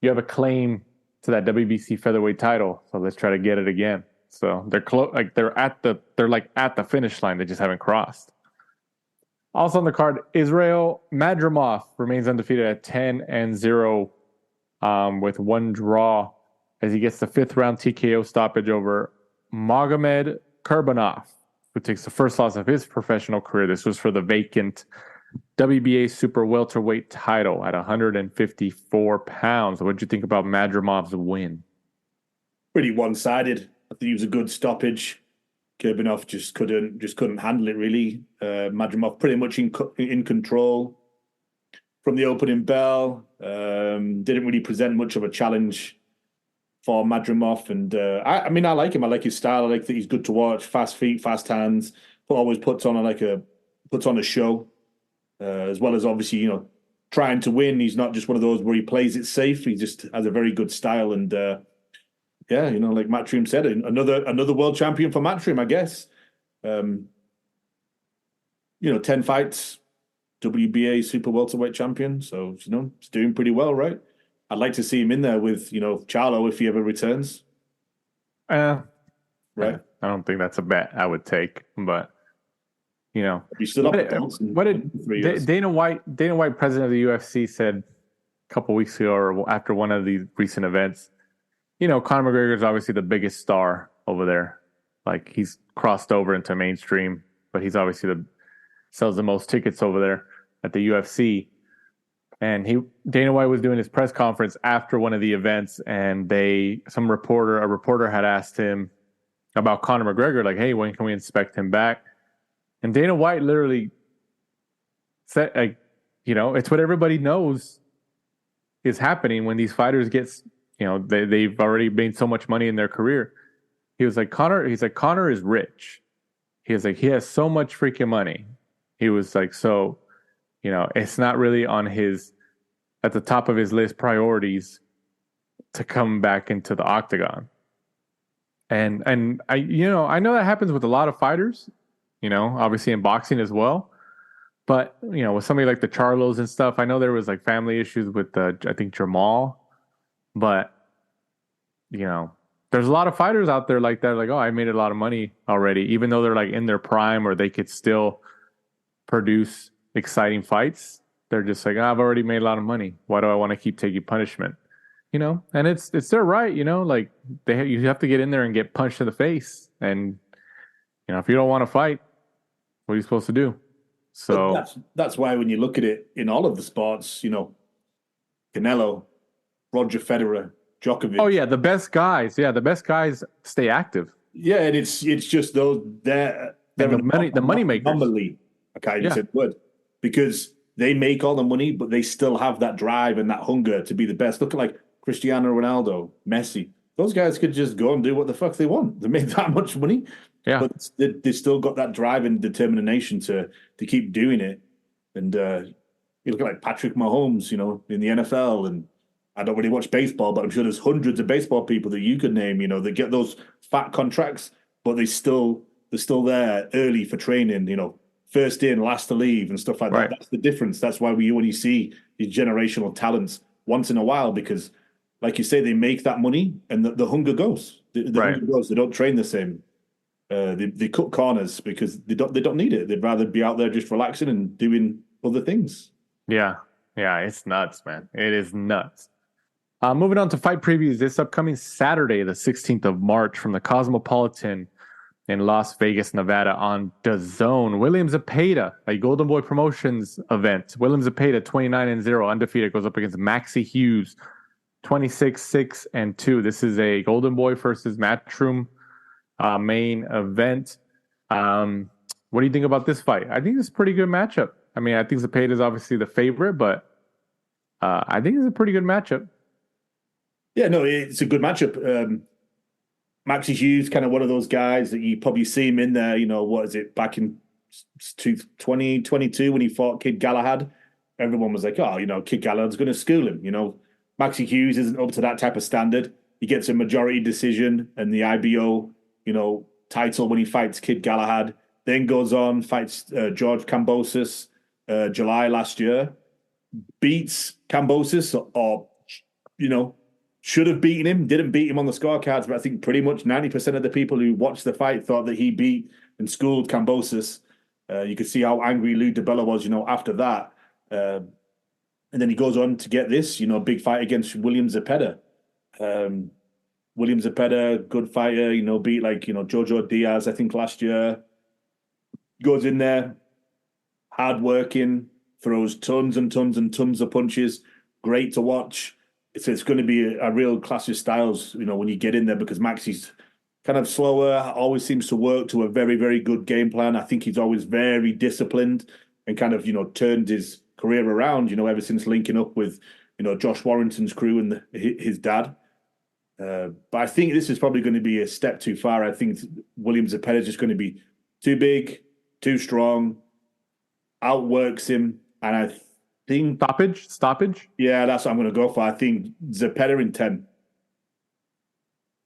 a claim to that WBC featherweight title, so let's try to get it again. So they're close, like they're at the finish line. They just haven't crossed. Also on the card, Israel Madrimov remains undefeated at 10-0, with 1 draw as he gets the 5th round TKO stoppage over Magomed Kurbanov, who takes the first loss of his professional career. This was for the vacant WBA super welterweight title at 154 pounds. What did you think about Madrimov's win? Pretty one-sided. I think it was a good stoppage. Kurbanov just couldn't handle it, really. Madrimov pretty much in control. from the opening bell. Didn't really present much of a challenge for Madrimov. And I mean, I like him. I like his style. I like that he's good to watch. Fast feet, fast hands. But always puts on a show, as well as obviously, you know, trying to win. He's not just one of those where he plays it safe. He just has a very good style. And yeah, you know, like Matchroom said, another world champion for Matchroom, I guess. You know, 10 fights, WBA super welterweight champion. So, you know, he's doing pretty well, right? I'd like to see him in there with, you know, Charlo if he ever returns. Right. I don't think that's a bet I would take, but you know, what did Dana White, president of the UFC, said a couple weeks ago or after one of these recent events? You know, Conor McGregor is obviously the biggest star over there. Like, he's crossed over into mainstream, but he's obviously sells the most tickets over there at the UFC. And Dana White was doing his press conference after one of the events, and a reporter had asked him about Conor McGregor, like, hey, when can we inspect him back? And Dana White literally said, like, you know, it's what everybody knows is happening when these fighters get, you know, they've already made so much money in their career. He was like, Conor is rich. He was like, he has so much freaking money. He was like, so, you know, it's not really at the top of his list priorities to come back into the octagon. And I know that happens with a lot of fighters, you know, obviously in boxing as well. But, you know, with somebody like the Charlos and stuff, I know there was like family issues with I think Jamal. But, you know, there's a lot of fighters out there like that, like, oh, I made a lot of money already, even though they're like in their prime or they could still produce exciting fights. They're just like, I've already made a lot of money. Why do I want to keep taking punishment? You know, and it's their right, you know, like you have to get in there and get punched in the face. And, you know, if you don't want to fight, what are you supposed to do? So that's why when you look at it in all of the sports, you know, Canelo, Roger Federer, Djokovic. Oh yeah, the best guys. Yeah, the best guys stay active. Yeah, and it's just those they're the money makers. Anomaly. I can't even say the word, because they make all the money, but they still have that drive and that hunger to be the best. Look at like Cristiano Ronaldo, Messi. Those guys could just go and do what the fuck they want. They make that much money, but they still got that drive and determination to keep doing it. And you look at like Patrick Mahomes, you know, in the NFL, and I don't really watch baseball, but I'm sure there's hundreds of baseball people that you could name, you know, that get those fat contracts, but they're still there early for training, you know, first in, last to leave and stuff like that. That's the difference. That's why when you see these generational talents once in a while, because like you say, they make that money and the hunger goes. The hunger goes. They don't train the same. They cut corners because they don't need it. They'd rather be out there just relaxing and doing other things. Yeah, it's nuts, man. It is nuts. Moving on to fight previews this upcoming Saturday, the 16th of March, from the Cosmopolitan in Las Vegas, Nevada on DAZN. William Zepeda, a Golden Boy Promotions event. William Zepeda, 29-0, undefeated, goes up against Maxi Hughes, 26-6-2. This is a Golden Boy versus Matchroom main event. What do you think about this fight? I think it's a pretty good matchup. I mean, I think Zepeda is obviously the favorite, but I think it's a pretty good matchup. Yeah, no, it's a good matchup. Maxi Hughes, kind of one of those guys that you probably see him in there, you know, what is it, back in 2022 when he fought Kid Galahad. Everyone was like, oh, you know, Kid Galahad's going to school him, you know. Maxi Hughes isn't up to that type of standard. He gets a majority decision and the IBO, you know, title when he fights Kid Galahad. Then goes on, fights George Kambosos July last year. Beats Kambosos, or, you know, should have beaten him, didn't beat him on the scorecards, but I think pretty much 90% of the people who watched the fight thought that he beat and schooled Kambosos. You could see how angry Lou DiBella was, you know, after that. And then he goes on to get this, you know, big fight against William Zepeda. William Zepeda, good fighter, you know, beat like, you know, Jojo Diaz, I think last year. Goes in there, hard working, throws tons and tons and tons of punches. Great to watch. It's going to be a real clash of styles, you know, when you get in there, because Maxi's kind of slower, always seems to work to a very, very good game plan. I think he's always very disciplined and kind of, you know, turned his career around, ever since linking up with, Josh Warrington's crew and his dad. But I think this is probably going to be a step too far. I think William Zepeda is just going to be too big, too strong, outworks him. And I think... Stoppage? Yeah, that's what I'm going to go for. I think Zepeda in 10.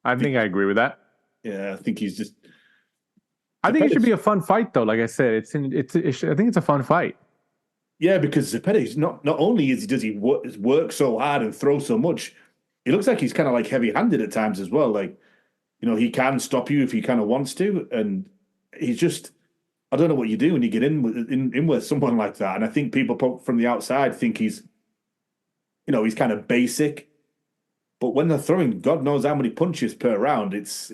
I think I agree with that. Yeah, I think he's just... I think it should be a fun fight, though. Like I said, I think it's a fun fight. Yeah, because Zepeda is not only does he work so hard and throw so much, he looks like he's kind of like heavy-handed at times as well. Like, he can stop you if he kind of wants to, and he's just, I don't know what you do when you get in with someone like that. And I think people from the outside think he's kind of basic, but when they're throwing God knows how many punches per round, it's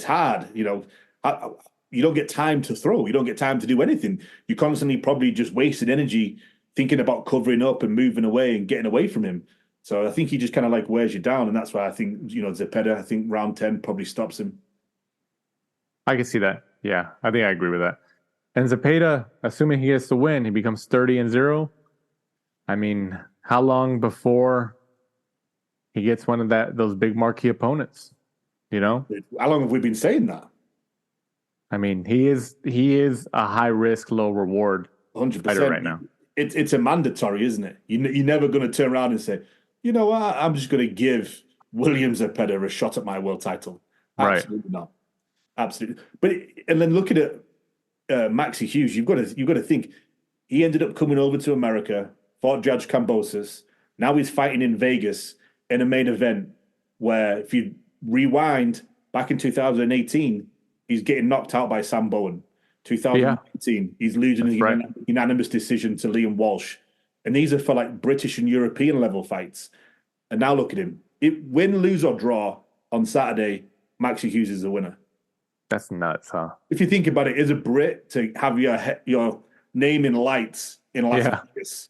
hard. You don't get time to throw. You don't get time to do anything. You're constantly probably just wasting energy thinking about covering up and moving away and getting away from him. So I think he just kind of like wears you down. And that's why I think, Zepeda, I think round 10 probably stops him. I can see that. Yeah, I think I agree with that. And Zepeda, assuming he gets the win, he becomes 30-0. I mean, how long before he gets one of those big marquee opponents? How long have we been saying that? I mean, he is a high risk, low reward 100% fighter right now. It's a mandatory, isn't it? You're never going to turn around and say, you know what, I'm just going to give William Zepeda a shot at my world title. Absolutely not. Absolutely. And then looking at Maxi Hughes, you've got to think he ended up coming over to America, fought Judge Kambosos. Now he's fighting in Vegas in a main event where, if you rewind back in 2018. He's getting knocked out by Sam Bowen. 2018, he's losing a unanimous decision to Liam Walsh. And these are for like British and European level fights. And now look at him. Win, lose or draw on Saturday, Maxi Hughes is the winner. That's nuts, huh? If you think about it, as a Brit, to have your name in lights in Las Vegas,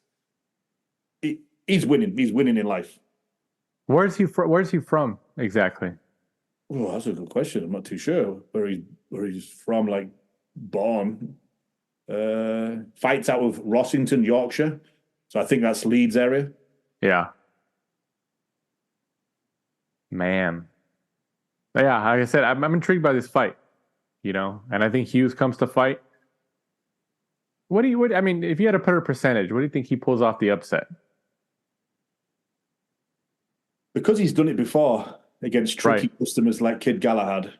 he's winning. He's winning in life. Where's he from exactly? Oh, that's a good question. I'm not too sure where he's from, like born. Fights out of Rossington, Yorkshire. So I think that's Leeds area. Yeah. Man. Yeah, like I said, I'm intrigued by this fight, and I think Hughes comes to fight. If you had to put a percentage, what do you think he pulls off the upset? Because he's done it before against tricky customers like Kid Galahad,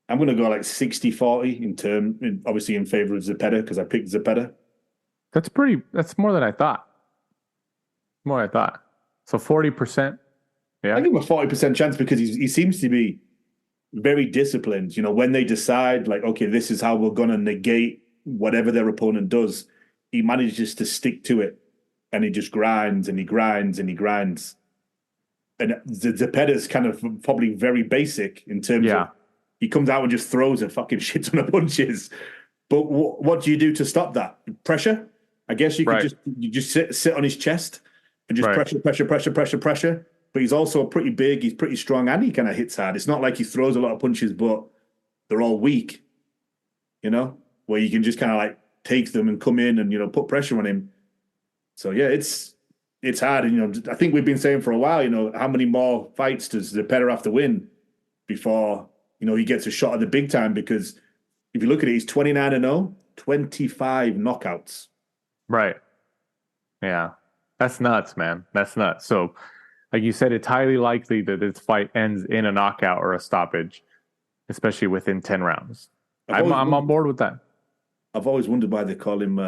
I'm going to go like 60-40 obviously in favor of Zepeda, because I picked Zepeda. That's more than I thought. So 40%. Yeah. I give him a 40% chance because he seems to be very disciplined. When they decide like, okay, this is how we're going to negate whatever their opponent does, he manages to stick to it, and he just grinds and he grinds and he grinds. And Zepeda's kind of probably very basic in terms of he comes out and just throws a fucking shit ton of punches. But what do you do to stop that? Pressure? I guess you could just sit on his chest and just pressure. But he's also pretty big, he's pretty strong, and he kind of hits hard. It's not like he throws a lot of punches, but they're all weak, where you can just kind of like take them and come in and, put pressure on him. So, yeah, it's hard. And, I think we've been saying for a while, how many more fights does Zepeda have to win before, he gets a shot at the big time? Because if you look at it, he's 29-0, 25 knockouts. Right. Yeah. That's nuts, man. That's nuts. So, like you said, it's highly likely that this fight ends in a knockout or a stoppage, especially within 10 rounds. I'm on board with that. I've always wondered why they call him,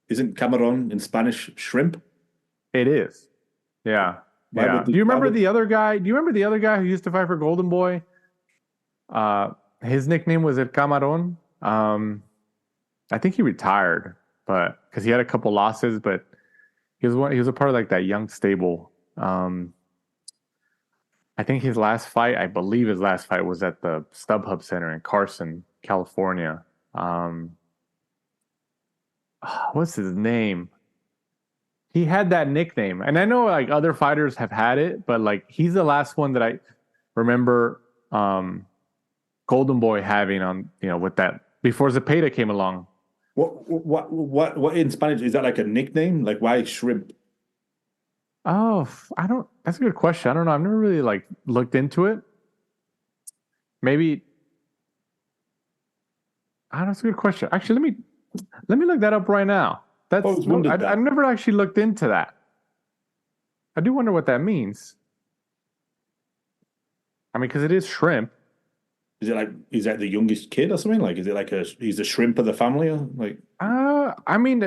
isn't Cameron in Spanish shrimp? It is. Yeah. Do you remember the other guy? Do you remember the other guy who used to fight for Golden Boy? His nickname was El Camaron. I think he retired, but because he had a couple losses, but he was a part of like that young stable. I think his last fight was at the StubHub Center in Carson, California. What's his name? He had that nickname, and I know like other fighters have had it, but like he's the last one that I remember Golden Boy having on, with that before Zepeda came along. What in Spanish is that like a nickname? Like why shrimp? Oh, I don't. That's a good question. I don't know. I've never really like looked into it. Maybe. That's a good question. Actually, let me look that up right now. That's I've never actually looked into that. I do wonder what that means. I mean, because it is shrimp. Is it like is that the youngest kid or something? Like is it like he's the shrimp of the family? Or like I mean,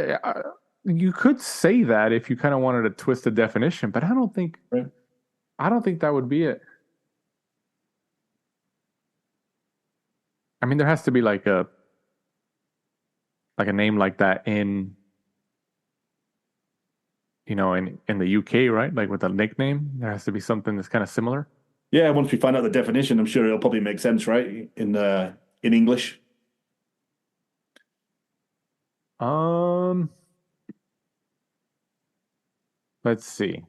you could say that if you kind of wanted to twist the definition, but I don't think that would be it. I mean, there has to be like a name like that in in the UK, right? Like with a nickname, there has to be something that's kind of similar. Yeah, once we find out the definition, I'm sure it'll probably make sense, right? In English. Let's see.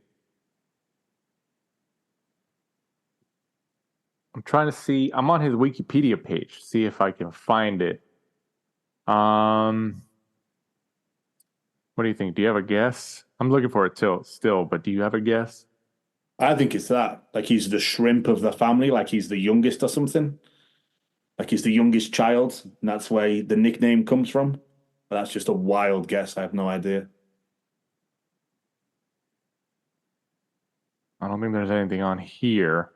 I'm trying to see. I'm on his Wikipedia page. See if I can find it. What do you think? Do you have a guess? I'm looking for it still, but do you have a guess? I think it's that. Like he's the shrimp of the family, like he's the youngest or something. Like he's the youngest child, and that's where the nickname comes from. But that's just a wild guess. I have no idea. I don't think there's anything on here.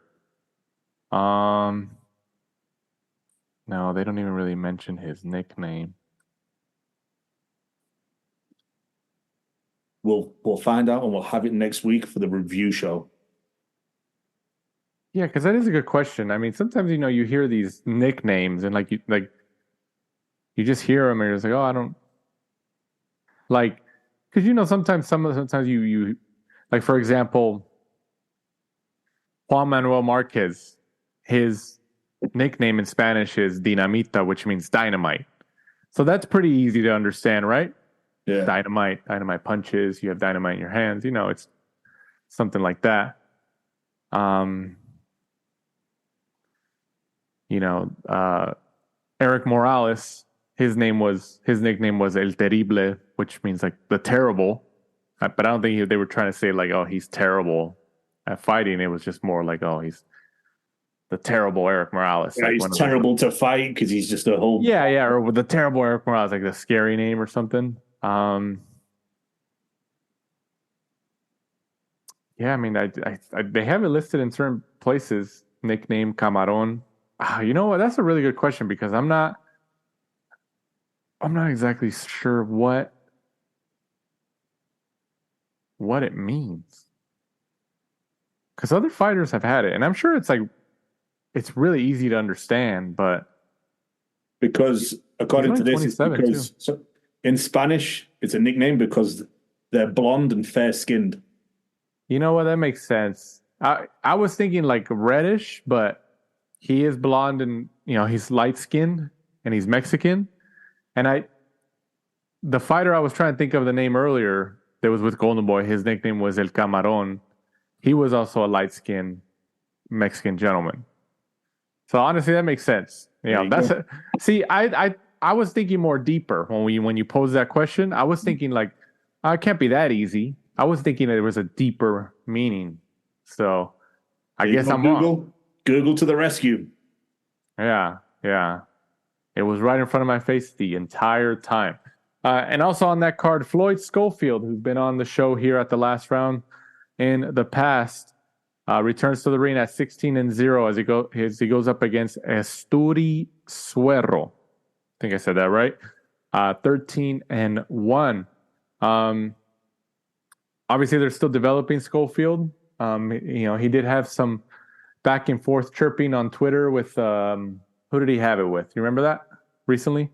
No, they don't even really mention his nickname. We'll find out and we'll have it next week for the review show. Yeah, because that is a good question. I mean, sometimes you hear these nicknames and you you just hear them and you're just like, oh, I don't like, because sometimes you like, for example, Juan Manuel Marquez, his nickname in Spanish is Dinamita, which means dynamite. So that's pretty easy to understand, right? Yeah. Dynamite punches, you have dynamite in your hands, it's something like that. Eric Morales, his nickname was El Terrible, which means like the terrible. But I don't think they were trying to say like, oh, he's terrible at fighting. It was just more like, oh, he's the terrible Eric Morales. Yeah, like he's terrible to fight because he's just a whole. Yeah, or with the terrible Eric Morales, like the scary name or something. Yeah, I mean, they have it listed in certain places. Nickname Camaron. You know what? That's a really good question because I'm not exactly sure what it means. Because other fighters have had it, and I'm sure it's really easy to understand, but because according to this, in Spanish it's a nickname because they're blonde and fair skinned. You know what? That makes sense. I was thinking like reddish, but he is blonde and he's light skinned and he's Mexican. And the fighter I was trying to think of the name earlier that was with Golden Boy, his nickname was El Camaron. He was also a light skinned Mexican gentleman. So honestly, that makes sense. See, I was thinking more deeper when you posed that question. I was thinking like, it can't be that easy. I was thinking that there was a deeper meaning. So I guess I'm wrong. Google to the rescue. Yeah. It was right in front of my face the entire time. And also on that card, Floyd Schofield, who's been on the show here at the last round in the past, returns to the ring at 16-0 as he goes up against Esturi Suero. I think I said that right. 13-1. Obviously, they're still developing Schofield. He did have some back and forth chirping on Twitter with who did he have it with? You remember that recently?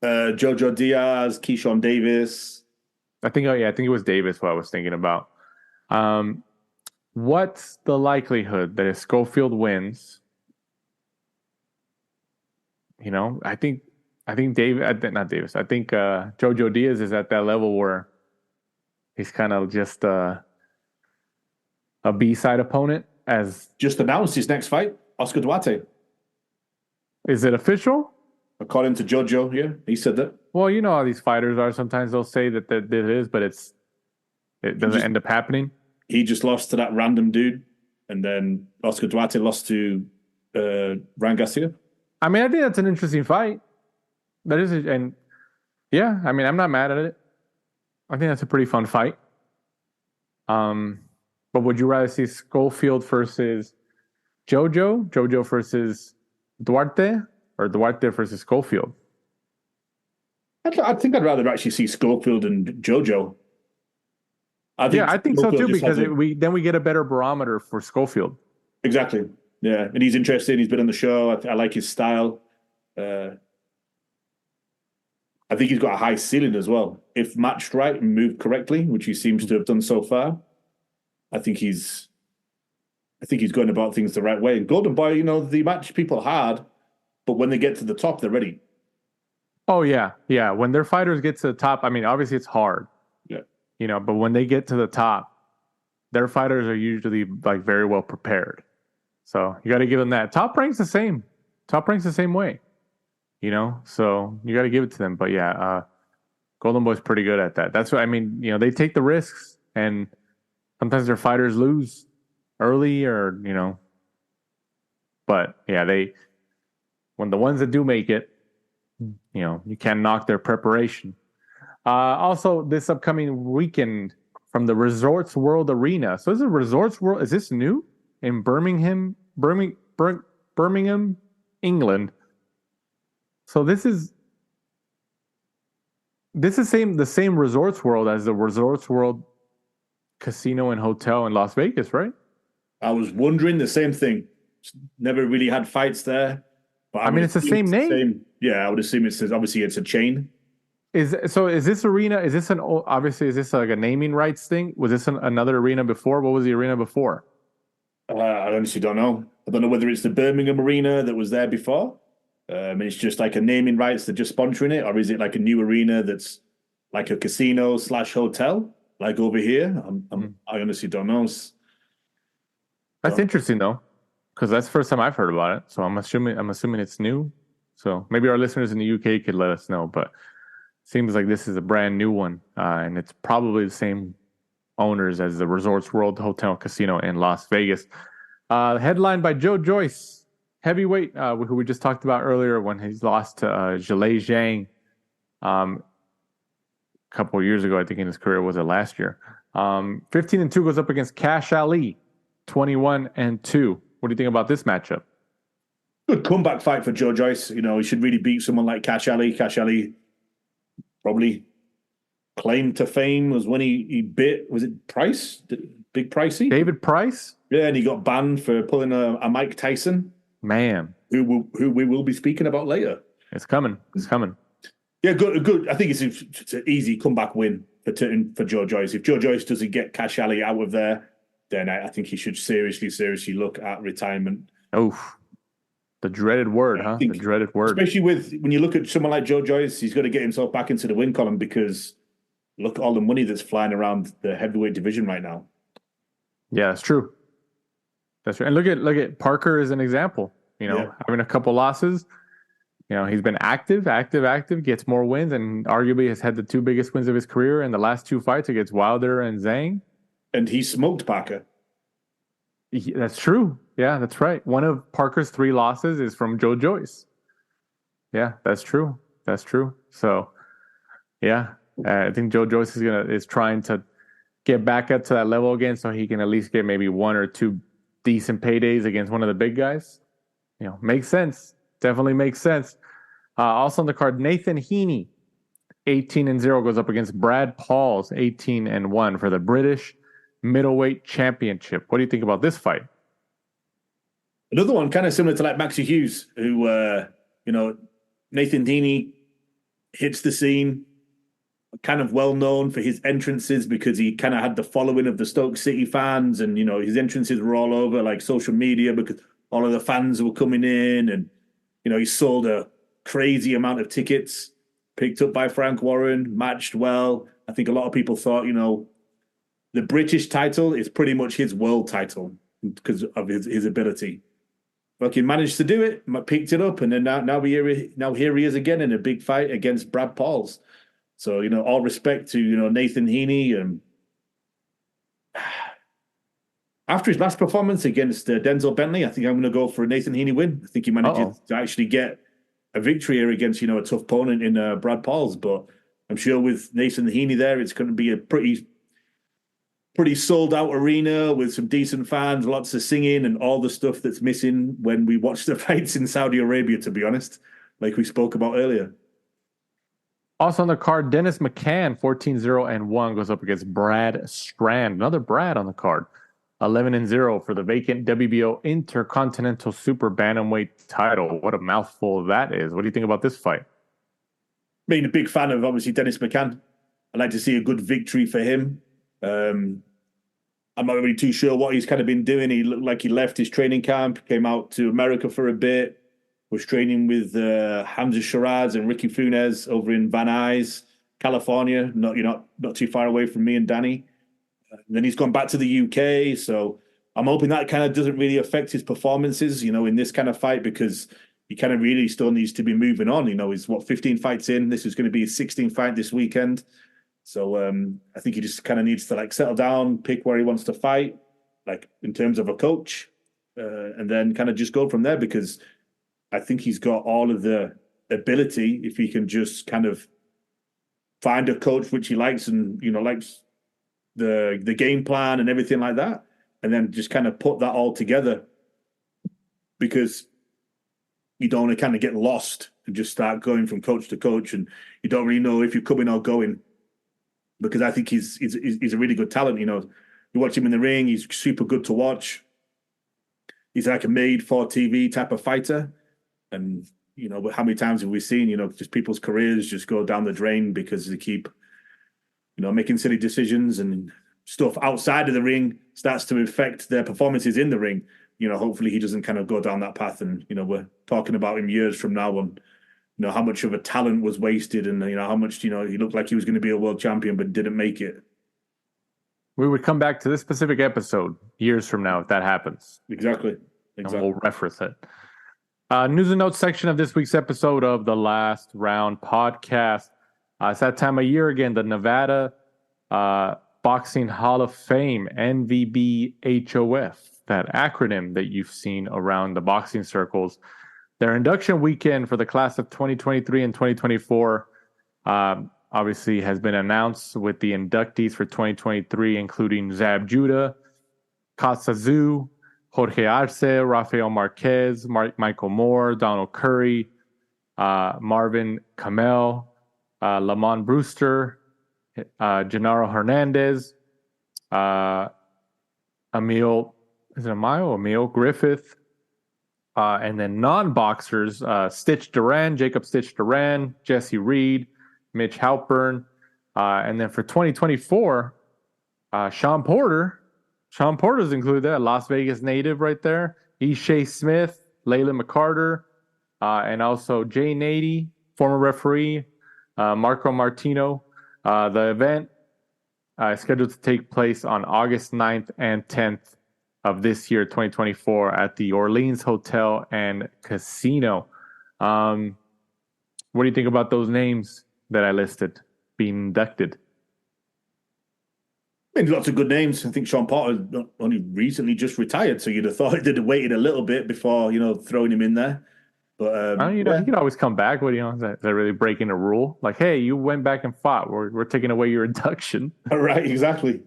Jojo Diaz, Keyshawn Davis. I think it was Davis. What I was thinking about. What's the likelihood that if Schofield wins? I think not Davis. I think Jojo Diaz is at that level where he's kind of just a B-side opponent. As just announced his next fight, Oscar Duarte. Is it official? According to Jojo, yeah, he said that. Well, you know how these fighters are. Sometimes they'll say that it is, but it doesn't end up happening. He just lost to that random dude, and then Oscar Duarte lost to Ryan Garcia. I mean, I think that's an interesting fight. That is, and yeah, I mean, I'm not mad at it. I think that's a pretty fun fight. But would you rather see Schofield versus Jojo versus Duarte, or Duarte versus Schofield? I think I'd rather actually see Schofield and Jojo. I think so too, because we get a better barometer for Schofield. Exactly. Yeah, and he's interesting. He's been on the show. I like his style. I think he's got a high ceiling as well. If matched right and moved correctly, which he seems to have done so far, I think he's going about things the right way. And Golden Boy, they match people hard, but when they get to the top, they're ready. Oh yeah, yeah. When their fighters get to the top, I mean, obviously it's hard. Yeah. But when they get to the top, their fighters are usually like very well prepared. So you got to give them that. Top Rank's the same. Top Rank's the same way. So you got to give it to them. But yeah, Golden Boy's pretty good at that. That's what I mean. They take the risks, and sometimes their fighters lose early, or But yeah, when the ones that do make it, you can't knock their preparation. Also, this upcoming weekend from the Resorts World Arena. So this is Resorts World. Is this new in Birmingham, England? So this is the same Resorts World as the Resorts World Casino and Hotel in Las Vegas, right? I was wondering the same thing. Never really had fights there. But I mean, it's the same name. Yeah, I would assume obviously it's a chain. Is this arena? Is this like a naming rights thing? Was this another arena before? What was the arena before? I honestly don't know. I don't know whether it's the Birmingham arena that was there before. And it's just like a naming rights, they're just sponsoring it, or is it like a new arena that's like a casino/hotel, like over here? I honestly don't know. That's interesting though, because that's the first time I've heard about it. So I'm assuming it's new. So maybe our listeners in the UK could let us know. But it seems like this is a brand new one, and it's probably the same owners as the Resorts World Hotel Casino in Las Vegas. Headlined by Joyce, heavyweight, who we just talked about earlier when he's lost to Zhilei Zhang a couple of years ago. I think in his career, was it last year? 15-2 goes up against Cash Ali, 21-2. What do you think about this matchup? Good comeback fight for Joyce. He should really beat someone like Cash Ali. Cash Ali probably claim to fame was when he bit, was it Price? Big Pricey? David Price? Yeah, and he got banned for pulling a Mike Tyson. Man. Who we will be speaking about later. It's coming. Yeah, good. I think it's an easy comeback win for Joyce. If Joyce doesn't get Cash Ali out of there, then I think he should seriously look at retirement. Oh, the dreaded word, huh? The dreaded word. Especially when you look at someone like Joyce, he's got to get himself back into the win column, because look at all the money that's flying around the heavyweight division right now. Yeah, that's true. That's right. And look at Parker as an example. Having a couple losses. He's been active, gets more wins, and arguably has had the two biggest wins of his career in the last two fights against Wilder and Zhang. And he smoked Parker. That's true. Yeah, that's right. One of Parker's 3 losses is from Joyce. Yeah, that's true. So, yeah, I think Joyce is trying to get back up to that level again, so he can at least get maybe 1 or 2 decent paydays against one of the big guys. Makes sense. Definitely makes sense. Also on the card, Nathan Heaney, 18-0, goes up against Brad Pauls, 18-1 for the British middleweight championship. What do you think about this fight? Another one kind of similar to like Maxi Hughes, who, Nathan Heaney hits the scene, kind of well known for his entrances because he kind of had the following of the Stoke City fans, and, his entrances were all over like social media because all of the fans were coming in, and, he sold a crazy amount of tickets, picked up by Frank Warren, matched well. I think a lot of people thought, the British title is pretty much his world title because of his ability. fucking managed to do it, picked it up, and then now here he is again in a big fight against Brad Pauls. So, all respect to, Nathan Heaney. And after his last performance against Denzel Bentley, I think I'm going to go for a Nathan Heaney win. I think he manages to actually get a victory here against, a tough opponent in Brad Pauls. But I'm sure with Nathan Heaney there, it's going to be a pretty sold out arena with some decent fans, lots of singing and all the stuff that's missing when we watch the fights in Saudi Arabia, to be honest, like we spoke about earlier. Also on the card, Dennis McCann, 14-0-1, goes up against Brad Strand. Another Brad on the card. 11-0 for the vacant WBO Intercontinental Super Bantamweight title. What a mouthful that is. What do you think about this fight? Being a big fan of, obviously, Dennis McCann. I'd like to see a good victory for him. I'm not really too sure what he's kind of been doing. He looked like he left his training camp, came out to America for a bit, was training with Hamza Shiraz and Ricky Funes over in Van Nuys, California. Not too far away from me and Danny. And then he's gone back to the UK. So I'm hoping that kind of doesn't really affect his performances, in this kind of fight, because he kind of really still needs to be moving on. He's 15 fights in. This is going to be his 16th fight this weekend. So I think he just kind of needs to settle down, pick where he wants to fight, in terms of a coach, and then kind of just go from there, because I think he's got all of the ability if he can just kind of find a coach which he likes and, likes the game plan and everything like that, and then just kind of put that all together, because you don't want to kind of get lost and just start going from coach to coach, and you don't really know if you're coming or going, because I think he's a really good talent. You watch him in the ring, he's super good to watch. He's like a made-for-TV type of fighter. And, how many times have we seen, just people's careers just go down the drain because they keep, making silly decisions, and stuff outside of the ring starts to affect their performances in the ring. Hopefully he doesn't kind of go down that path. And, we're talking about him years from now on, how much of a talent was wasted, and, how much, he looked like he was going to be a world champion but didn't make it. We would come back to this specific episode years from now if that happens. Exactly. And we'll reference it. News and notes section of this week's episode of the Last Round podcast. It's that time of year again, the Nevada Boxing Hall of Fame, NVBHOF, that acronym that you've seen around the boxing circles. Their induction weekend for the class of 2023 and 2024 obviously has been announced, with the inductees for 2023 including Zab Judah, Kasazu, Jorge Arce, Rafael Marquez, Michael Moore, Donald Curry, Marvin Kamel, Lamont Brewster, Gennaro Hernandez, Emil Griffith, and then non-boxers, Jacob Stitch Duran, Jesse Reed, Mitch Halpern, and then for 2024, Sean Porter. Sean Porter's included there, Las Vegas native right there. Ishay Smith, Layla McCarter, and also Jay Nady, former referee, Marco Martino. The event is scheduled to take place on August 9th and 10th of this year, 2024, at the Orleans Hotel and Casino. What do you think about those names that I listed being inducted? Lots of good names. I think Sean Porter only recently just retired, so you'd have thought they'd have waited a little bit before, throwing him in there. But he could always come back. What is that really breaking a rule? Like, hey, you went back and fought. We're taking away your induction. Right, exactly.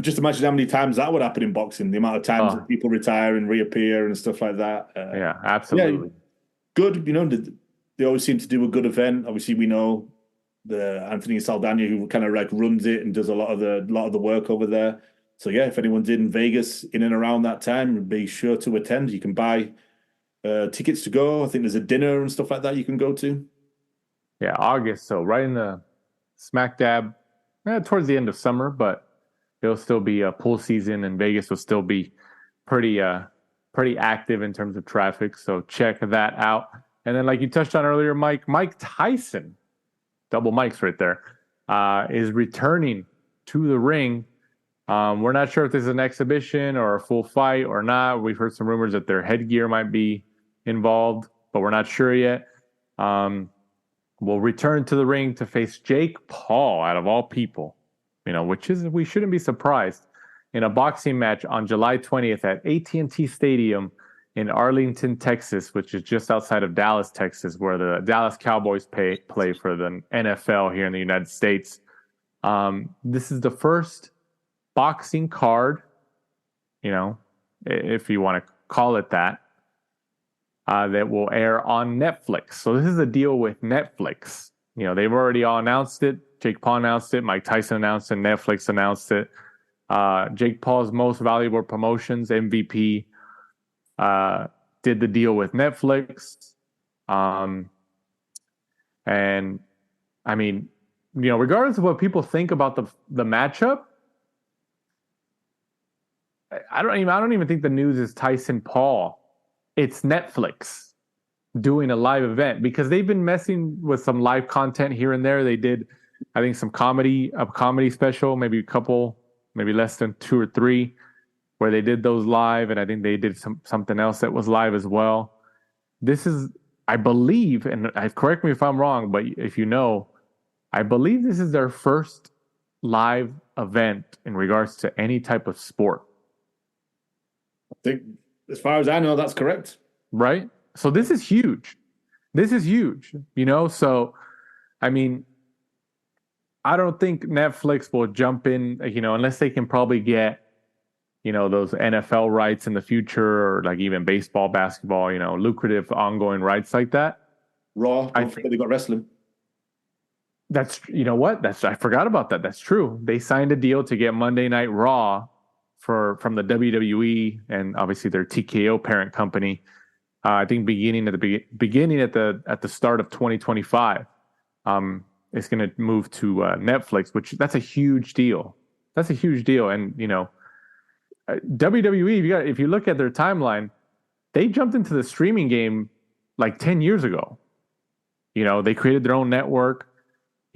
Just imagine how many times that would happen in boxing. The amount of times that people retire and reappear and stuff like that. Yeah, absolutely. Yeah, good. They always seem to do a good event. Obviously, we know the Anthony Saldana, who kind of runs it and does a lot of the work over there. So yeah, if anyone's in Vegas in and around that time, be sure to attend. You can buy tickets to go. I think there's a dinner and stuff like that you can go to. Yeah, August. So right in the smack dab, towards the end of summer, but it'll still be a pool season, and Vegas will still be pretty active in terms of traffic. So check that out. And then, like you touched on earlier, Mike Tyson, double mics right there, is returning to the ring We're not sure if this is an exhibition or a full fight or not. We've heard some rumors that their headgear might be involved, but we're not sure yet. Will return to the ring to face Jake Paul, out of all people, which is, we shouldn't be surprised, in a boxing match on July 20th at AT&T Stadium in Arlington, Texas, which is just outside of Dallas, Texas, where the Dallas Cowboys play for the NFL here in the United States. This is the first boxing card, if you want to call it that, that will air on Netflix. So this is a deal with Netflix. They've already all announced it. Jake Paul announced it. Mike Tyson announced it. Netflix announced it. Jake Paul's Most Valuable Promotions, MVP, did the deal with Netflix. And I mean, regardless of what people think about the matchup, I don't even think the news is Tyson Paul. It's Netflix doing a live event, because they've been messing with some live content here and there. They did, I think, a comedy special, maybe a couple, maybe less than 2 or 3, where they did those live, and I think they did something else that was live as well. This is, I believe, and correct me if I'm wrong, but if I believe this is their first live event in regards to any type of sport. I think, as far as I know, that's correct. Right? So this is huge. So, I mean, I don't think Netflix will jump in, unless they can probably get, those NFL rights in the future, or like even baseball, basketball, lucrative ongoing rights like that. Raw, don't forget they got wrestling. That's, I forgot about that. That's true. They signed a deal to get Monday Night Raw from the WWE and obviously their TKO parent company. I think beginning at the start of 2025, it's going to move to Netflix, which that's a huge deal. And WWE, if you look at their timeline, they jumped into the streaming game like 10 years ago. They created their own network.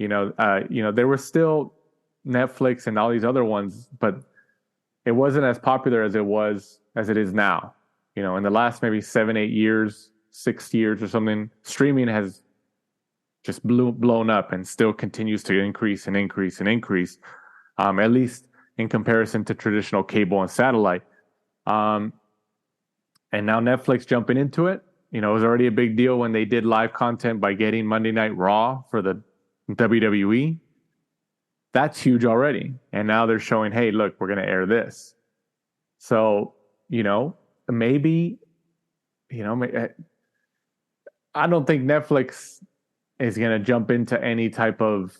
There were still Netflix and all these other ones, but it wasn't as popular as it is now. In the last maybe 7, 8 years, 6 years or something, streaming has just blown up and still continues to increase and increase and increase, at least in comparison to traditional cable and satellite. And now Netflix jumping into it. It was already a big deal when they did live content by getting Monday Night Raw for the WWE. That's huge already. And now they're showing, hey, look, we're going to air this. So, maybe, I don't think Netflix is going to jump into any type of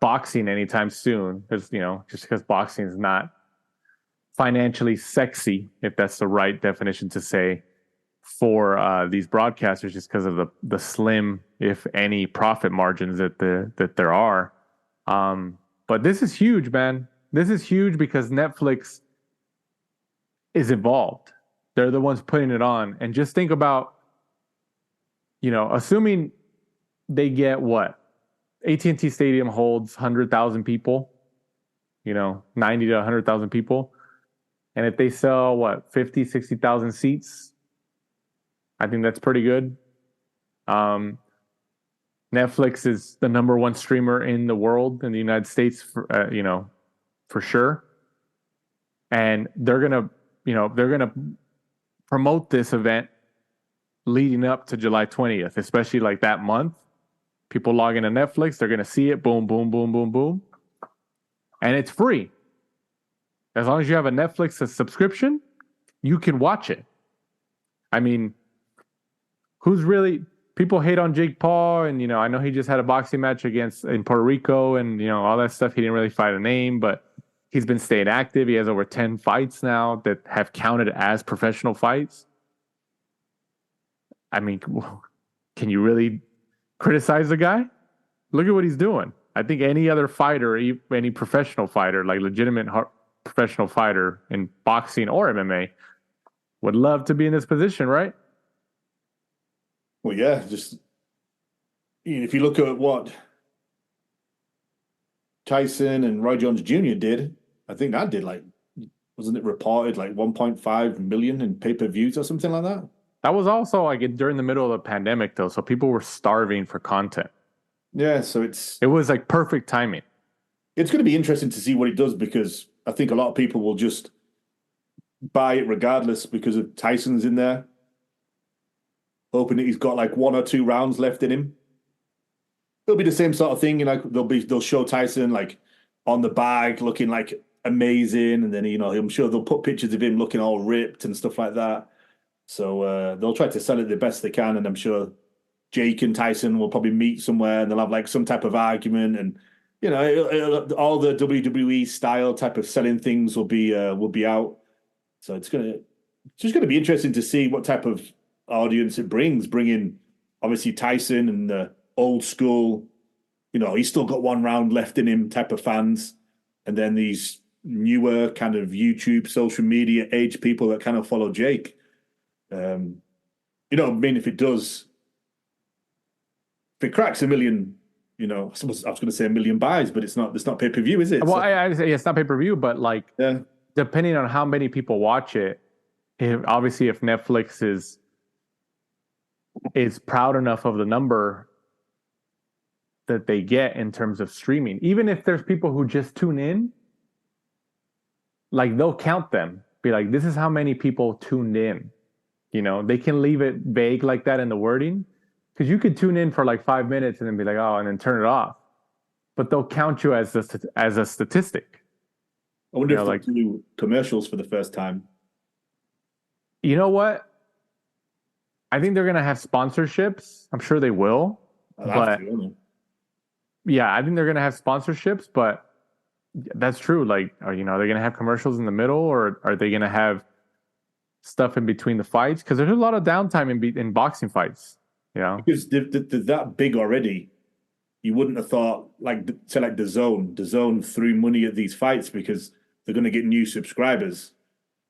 boxing anytime soon. Because, just because boxing is not financially sexy, if that's the right definition to say, for these broadcasters, just because of the slim, if any, profit margins that there are. But this is huge, man. This is huge because Netflix is involved. They're the ones putting it on. And just think about, assuming they get what? AT&T Stadium holds 100,000 people, 90 to 100,000 people. And if they sell, 50, 60,000 seats, I think that's pretty good. Netflix is the number 1 streamer in the world, in the United States, for sure. And they're gonna promote this event leading up to July 20th, especially like that month. People log into Netflix, they're gonna see it, boom, boom, boom, boom, boom, and it's free. As long as you have a Netflix subscription, you can watch it. I mean, people hate on Jake Paul, and I know he just had a boxing match in Puerto Rico, and all that stuff. He didn't really fight a name, but he's been staying active. He has over 10 fights now that have counted as professional fights. I mean, can you really criticize the guy? Look at what he's doing. I think any other fighter, any professional fighter, like legitimate professional fighter in boxing or MMA, would love to be in this position, right? Well, yeah, just if you look at what Tyson and Roy Jones Jr. did, I think that did like, wasn't it reported like 1.5 million in pay-per-views or something like that? That was also like during the middle of the pandemic, though, so people were starving for content. Yeah, so it was like perfect timing. It's going to be interesting to see what it does, because I think a lot of people will just buy it regardless because of Tyson's in there, hoping that he's got like 1 or 2 rounds left in him. It'll be the same sort of thing, you know. They'll show Tyson like on the bag looking like amazing, and then I'm sure they'll put pictures of him looking all ripped and stuff like that. So they'll try to sell it the best they can, and I'm sure Jake and Tyson will probably meet somewhere, and they'll have like some type of argument, and all the WWE style type of selling things will be out. So it's just gonna be interesting to see what type of audience it brings. Bringing obviously Tyson and the old school, he's still got 1 round left in him type of fans, and then these newer kind of YouTube, social media age people that kind of follow Jake. If it cracks 1 million, I was going to say 1 million buys, but it's not pay-per-view, is it? Well, I say it's not pay-per-view, but like, yeah, depending on how many people watch it, if Netflix is proud enough of the number that they get in terms of streaming, even if there's people who just tune in, like they'll count them, be like, this is how many people tuned in. They can leave it vague like that in the wording, because you could tune in for like 5 minutes and then be like, oh, and then turn it off. But they'll count you as a statistic. I wonder if they'll do commercials for the first time. You know what? I think they're going to have sponsorships. I'm sure they will. I think they're going to have sponsorships, but that's true. Like, are they going to have commercials in the middle, or are they going to have stuff in between the fights? Because there's a lot of downtime in boxing fights. Because they're that big already. You wouldn't have thought like the DAZN threw money at these fights because they're going to get new subscribers.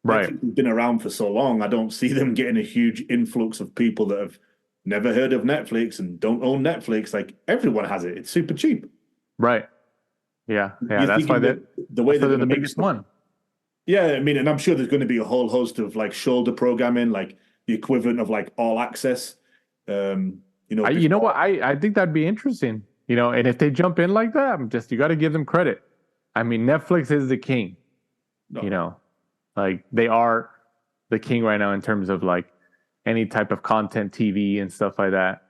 Right. They've been around for so long. I don't see them getting a huge influx of people that have never heard of Netflix and don't own Netflix. Like, everyone has it. It's super cheap. Right. Yeah. That's why they're the biggest one. Yeah, and I'm sure there's going to be a whole host of like shoulder programming, like the equivalent of like All Access. You know what? I think that'd be interesting. And if they jump in like that, you got to give them credit. Netflix is the king. No. Like, they are the king right now in terms of like any type of content, TV and stuff like that.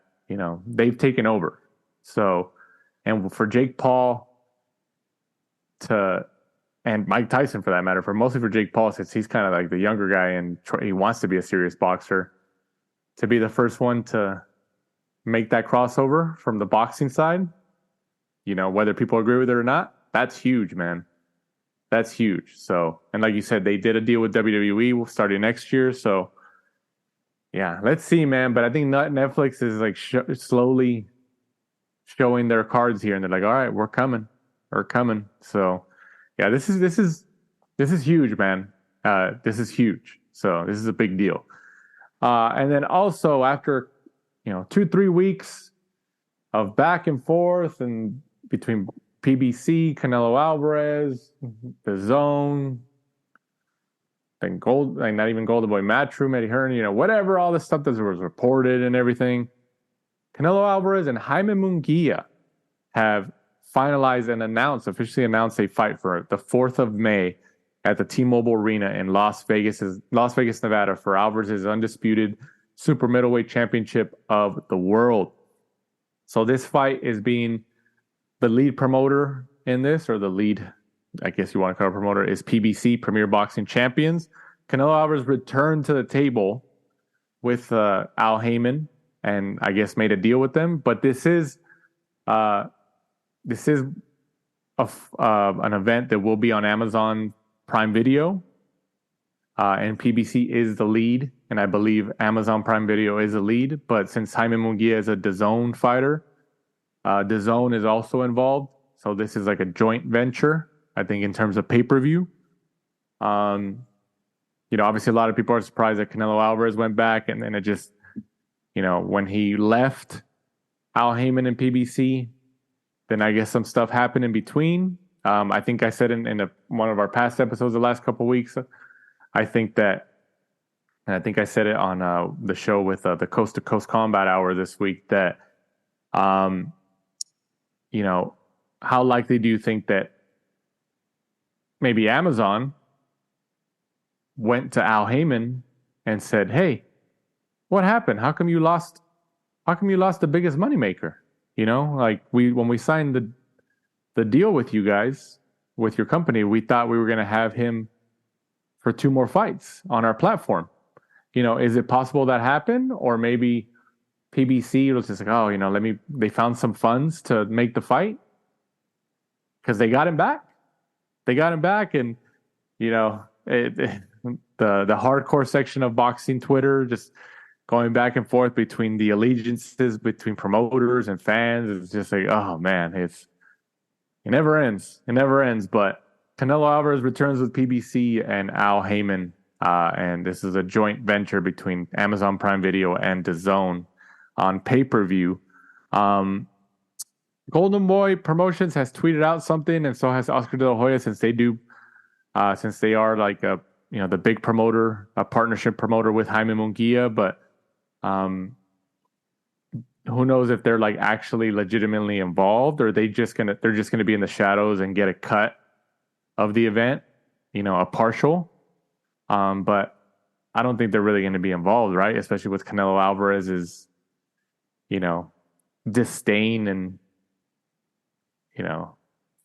They've taken over. So, and for Jake Paul and Mike Tyson, for that matter, mostly for Jake Paul, since he's kind of like the younger guy and he wants to be a serious boxer, to be the first one to make that crossover from the boxing side, whether people agree with it or not, that's huge, man. That's huge. So, and like you said, they did a deal with WWE starting next year. So, yeah, let's see, man. But I think Netflix is like slowly showing their cards here, and they're like, all right, we're coming. So, yeah, this is huge, man. This is huge. So this is a big deal. And then also after 2-3 weeks of back and forth and between PBC, Canelo Alvarez, the Zone, then not even Golden Boy Matchroom, Eddie Hearn, whatever, all this stuff that was reported and everything. Canelo Alvarez and Jaime Munguia have finalized and officially announced a fight for the 4th of May at the T-Mobile Arena in Las Vegas, Nevada, for Alvarez's undisputed super middleweight championship of the world. So this fight is being the lead promoter in this, or the lead, I guess you want to call it promoter, is PBC, Premier Boxing Champions. Canelo Alvarez returned to the table with Al Heyman and I guess made a deal with them. But this is an event that will be on Amazon Prime Video, and PBC is the lead, and I believe Amazon Prime Video is the lead. But since Jaime Munguia is a DAZN fighter, DAZN is also involved, so this is like a joint venture, I think, in terms of pay-per-view. Obviously a lot of people are surprised that Canelo Alvarez went back, and then it just, when he left Al Heyman and PBC, then I guess some stuff happened in between. I think I said in one of our past episodes the last couple of weeks, I think that, and I think I said it on the show with the Coast to Coast Combat Hour this week, that, you know, how likely do you think that maybe Amazon went to Al Heyman and said, "Hey, what happened? How come you lost the biggest moneymaker? You know, like when we signed the deal with you guys, with your company, we thought we were going to have him for 2 more fights on our platform. You know, is it possible that happened? Or maybe PBC was just like, oh, you know, they found some funds to make the fight because they got him back. They got him back, and you know, the hardcore section of boxing Twitter just going back and forth between the allegiances between promoters and fans. It's just like, oh man, it never ends. It never ends. But Canelo Alvarez returns with PBC and Al Heyman, and this is a joint venture between Amazon Prime Video and DAZN on pay-per-view. Golden Boy Promotions has tweeted out something, and so has Oscar De La Hoya, since they are like the big promoter, a partnership promoter with Jaime Munguia. But who knows if they're like actually legitimately involved, or they're just gonna be in the shadows and get a cut of the event, you know, a partial. But I don't think they're really going to be involved, right? Especially with Canelo Alvarez's, you know, disdain and, you know.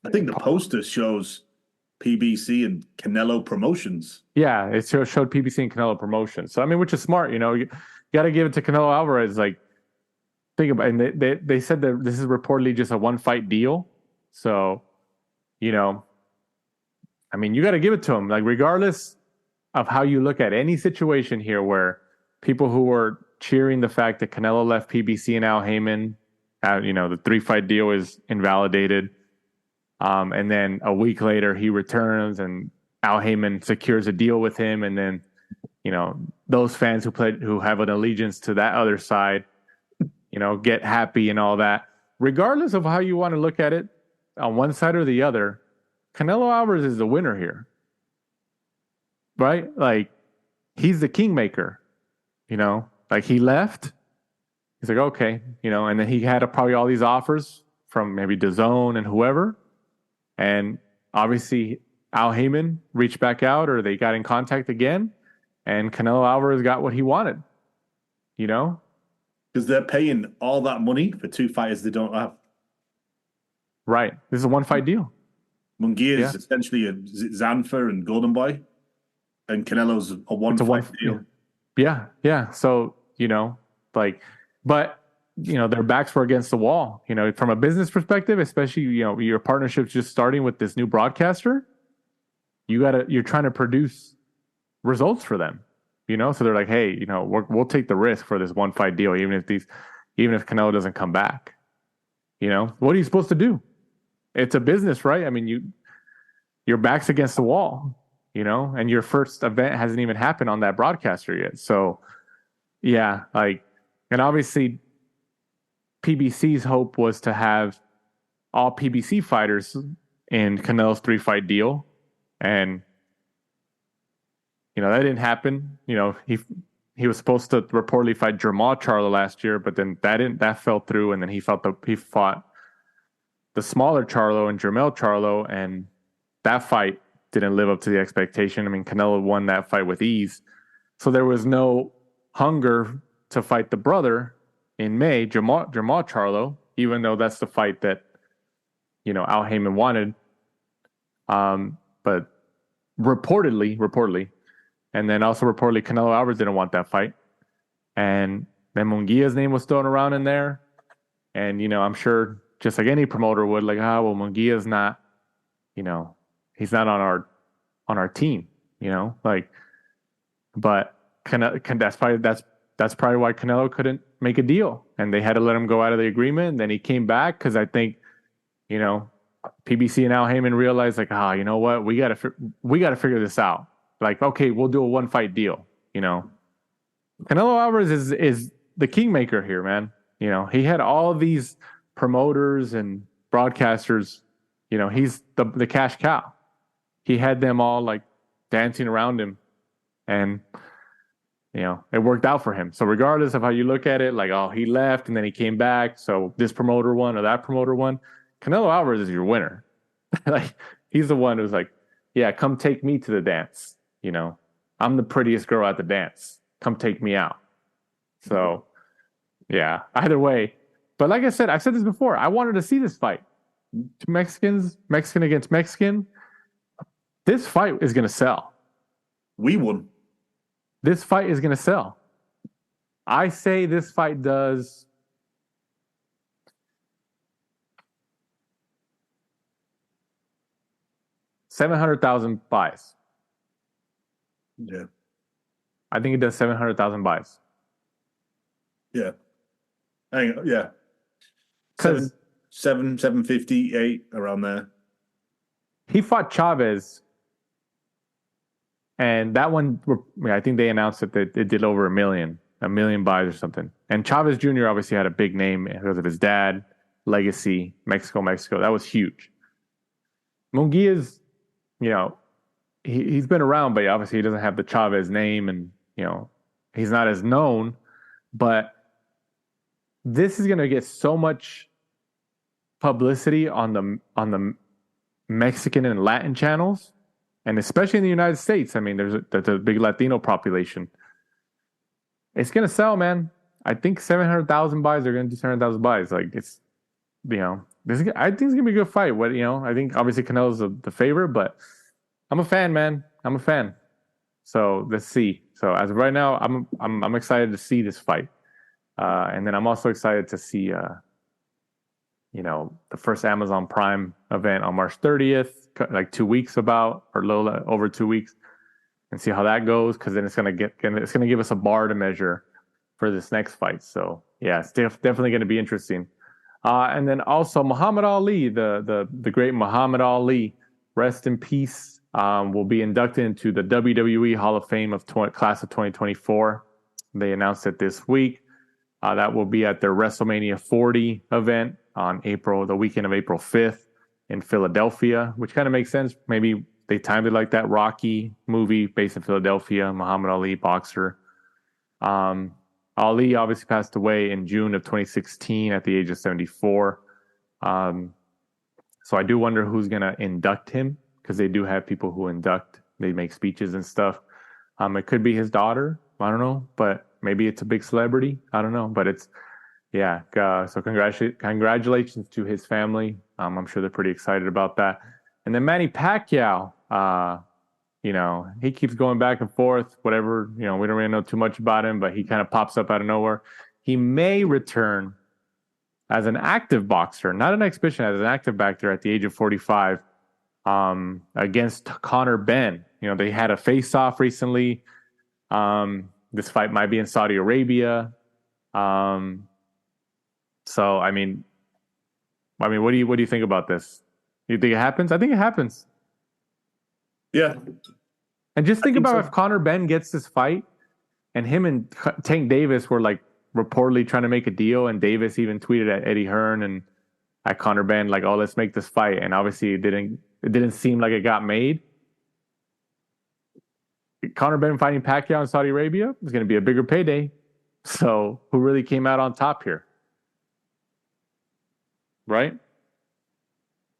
I think the poster shows PBC and Canelo Promotions. Yeah, it showed PBC and Canelo Promotions. So, I mean, which is smart, you know. You got to give it to Canelo Alvarez. Like, think about it. And they said that this is reportedly just a 1-fight deal. So, you know, I mean, you got to give it to him. Like, regardless of how you look at any situation here where people who were cheering the fact that Canelo left PBC and Al Heyman, you know, the 3-fight deal is invalidated. And then a week later he returns and Al Heyman secures a deal with him. And then, you know, those fans who have an allegiance to that other side, you know, get happy and all that. Regardless of how you want to look at it on one side or the other, Canelo Alvarez is the winner here. Right? Like, he's the kingmaker, you know, like he left. He's like, okay, you know, and then he had probably all these offers from maybe DAZN and whoever. And obviously Al Heyman reached back out, or they got in contact again, and Canelo Alvarez got what he wanted, you know? Because they're paying all that money for 2 fighters they don't have. Right. This is a 1-fight deal. Munguia is essentially a Zanfer and Golden Boy. And Canelo's a 1-fight deal. Yeah. So, you know, like, but, you know, their backs were against the wall. You know, from a business perspective, especially, you know, your partnership's just starting with this new broadcaster. You're trying to produce results for them, you know? So they're like, hey, you know, we'll take the risk for this 1-fight deal, even if Canelo doesn't come back. You know, what are you supposed to do? It's a business, right? I mean, your back's against the wall. You know, and your first event hasn't even happened on that broadcaster yet. So, yeah, like, and obviously PBC's hope was to have all PBC fighters in Canelo's 3-fight deal. And, you know, that didn't happen. You know, he was supposed to reportedly fight Jamal Charlo last year, but then that fell through. And then he fought the smaller Charlo and Jermell Charlo, and that fight didn't live up to the expectation. I mean, Canelo won that fight with ease. So there was no hunger to fight the brother in May, Jamal Charlo, even though that's the fight that, you know, Al Heyman wanted. But reportedly, and then also reportedly Canelo Alvarez didn't want that fight. And then Munguia's name was thrown around in there. And, you know, I'm sure just like any promoter would, like, well, Munguia's not, you know, he's not on our team, you know, like, but that's probably why Canelo couldn't make a deal, and they had to let him go out of the agreement. And then he came back because I think, you know, PBC and Al Heyman realized, like, you know what, we got to figure this out. Like, okay, we'll do a 1-fight deal. You know, Canelo Alvarez is the kingmaker here, man. You know, he had all of these promoters and broadcasters he's the cash cow. He had them all like dancing around him, and it worked out for him. So regardless of how you look at it, like, oh, he left and then he came back, so this promoter won or that promoter won, Canelo Alvarez is your winner. Like, he's the one who's like, yeah, come take me to the dance. I'm the prettiest girl at the dance. Come take me out. So, yeah, either way. But like I said, I've said this before. I wanted to see this fight. Two Mexicans, Mexican against Mexican. This fight is going to sell. We won. This fight is going to sell. I say this fight does 700,000 buys. Yeah. I think it does 700,000 buys. Yeah. Hang on, yeah. Because 750, around there. He fought Chavez, and that one, I think they announced that it did over a million buys or something. And Chavez Jr. obviously had a big name because of his dad, legacy, Mexico. That was huge. Munguia's, he's been around, but obviously he doesn't have the Chavez name, and he's not as known. But this is going to get so much publicity on the Mexican and Latin channels, and especially in the United States. I mean, there's a big Latino population. It's going to sell, man. I think 700,000 buys. They're going to do 700,000 buys. Like, it's, I think it's going to be a good fight. I think obviously Canelo's the favorite, but I'm a fan, man. I'm a fan. So let's see. So as of right now, I'm excited to see this fight, and then I'm also excited to see the first Amazon Prime event on March 30th, like 2 weeks or a little over 2 weeks, and see how that goes. Because then it's gonna give us a bar to measure for this next fight. So yeah, it's definitely going to be interesting. And then also Muhammad Ali, the great Muhammad Ali, rest in peace, will be inducted into the WWE Hall of Fame of class of 2024. They announced it this week. That will be at their WrestleMania 40 event on the weekend of April 5th in Philadelphia, which kind of makes sense. Maybe they timed it like that. Rocky movie based in Philadelphia, Muhammad Ali, boxer. Ali obviously passed away in June of 2016 at the age of 74. So I do wonder who's going to induct him, because they do have people who induct. They make speeches and stuff. It could be his daughter. I don't know, but maybe it's a big celebrity. I don't know, but it's, yeah. So congratulations to his family. I'm sure they're pretty excited about that. And then Manny Pacquiao, he keeps going back and forth, whatever, we don't really know too much about him, but he kind of pops up out of nowhere. He may return as an active boxer, not an exhibition, as an active boxer at the age of 45, against Conor Benn. They had a face-off recently. This fight might be in Saudi Arabia. So, I mean, what do you think about this? You think it happens? I think it happens. Yeah. And just think about if Conor Benn gets this fight, and him and Tank Davis were like reportedly trying to make a deal, and Davis even tweeted at Eddie Hearn and at Conor Benn like, "Oh, let's make this fight," and obviously it didn't seem like it got made. Conor Benn fighting Pacquiao in Saudi Arabia is going to be a bigger payday. So who really came out on top here? Right?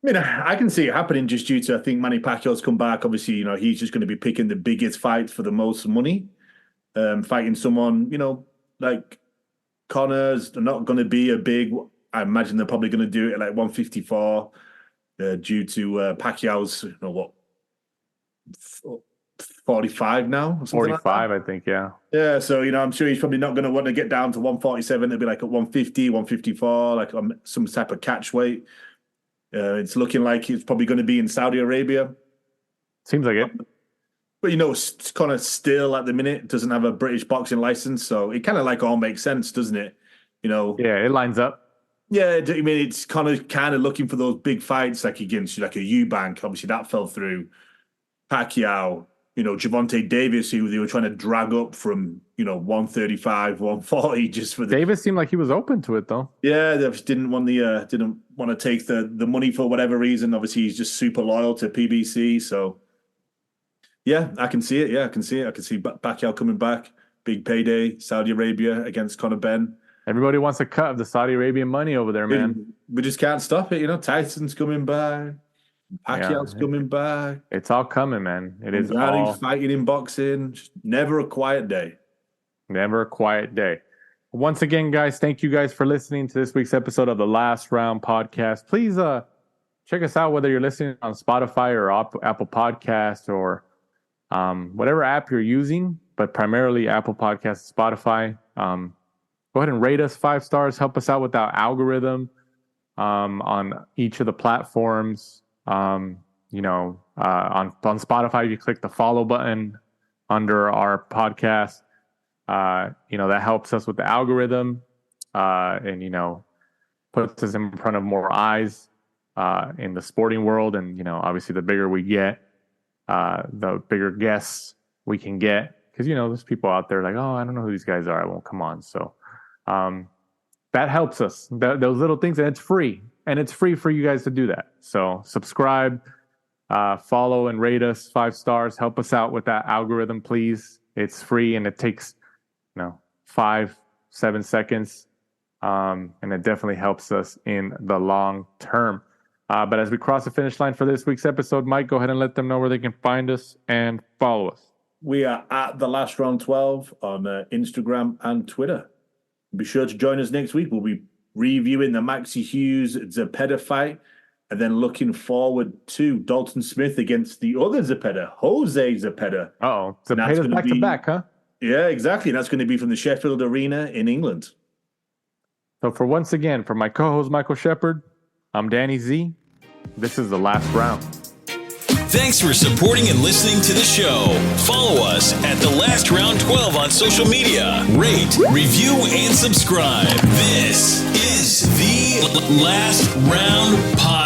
I mean, I can see it happening just due to, I think Manny Pacquiao's come back. Obviously, he's just going to be picking the biggest fights for the most money. Fighting someone, like Conor's not going to be a big, I imagine they're probably going to do it at like 154 due to Pacquiao's, 45 now? 45, like I think, yeah. Yeah, so, I'm sure he's probably not going to want to get down to 147. It'll be like at 150, 154, like on some type of catch weight. It's looking like he's probably going to be in Saudi Arabia. Seems like it. But, Conor still at the minute doesn't have a British boxing license, so it kind of like all makes sense, doesn't it? Yeah, it lines up. Yeah, I mean, it's kind of looking for those big fights, like against like a Eubank. Obviously, that fell through. Pacquiao, Gervonta Davis, who they were trying to drag up from, 135, 140 just for the... Davis seemed like he was open to it, though. Yeah, they just didn't want to take the money for whatever reason. Obviously, he's just super loyal to PBC, so... Yeah, I can see it. I can see Pacquiao coming back. Big payday, Saudi Arabia against Conor Benn. Everybody wants a cut of the Saudi Arabian money over there, man. We just can't stop it. Tyson's coming back. Pacquiao's coming back. It's all coming, man. It is all fighting in boxing. Just never a quiet day. Never a quiet day. Once again, guys, thank you guys for listening to this week's episode of the Last Round Podcast. Please check us out, whether you're listening on Spotify or Apple Podcasts or whatever app you're using, but primarily Apple Podcasts, Spotify. Go ahead and rate us 5 stars. Help us out with our algorithm on each of the platforms. On Spotify, you click the follow button under our podcast. That helps us with the algorithm and puts us in front of more eyes in the sporting world. And, obviously the bigger we get, the bigger guests we can get. Because, there's people out there like, oh, I don't know who these guys are. I won't come on. So that helps us. Those little things, and it's free. And it's free for you guys to do that. So subscribe, follow, and rate us 5 stars. Help us out with that algorithm, please. It's free, and it takes 5-7 seconds. And it definitely helps us in the long term. But as we cross the finish line for this week's episode, Mike, go ahead and let them know where they can find us and follow us. We are at the Last Round 12 on Instagram and Twitter. Be sure to join us next week. We'll be reviewing the Maxi Hughes Zepeda fight, and then looking forward to Dalton Smith against the other Zepeda, Jose Zepeda. Zepeda's back to back, huh? Yeah, exactly. And that's going to be from the Sheffield Arena in England. So for my co-host Michael Shepard, I'm Danny Z. This is the Last Round. Thanks for supporting and listening to the show. Follow us at The Last Round 12 on social media. Rate, review, and subscribe. This is the Last Round Podcast.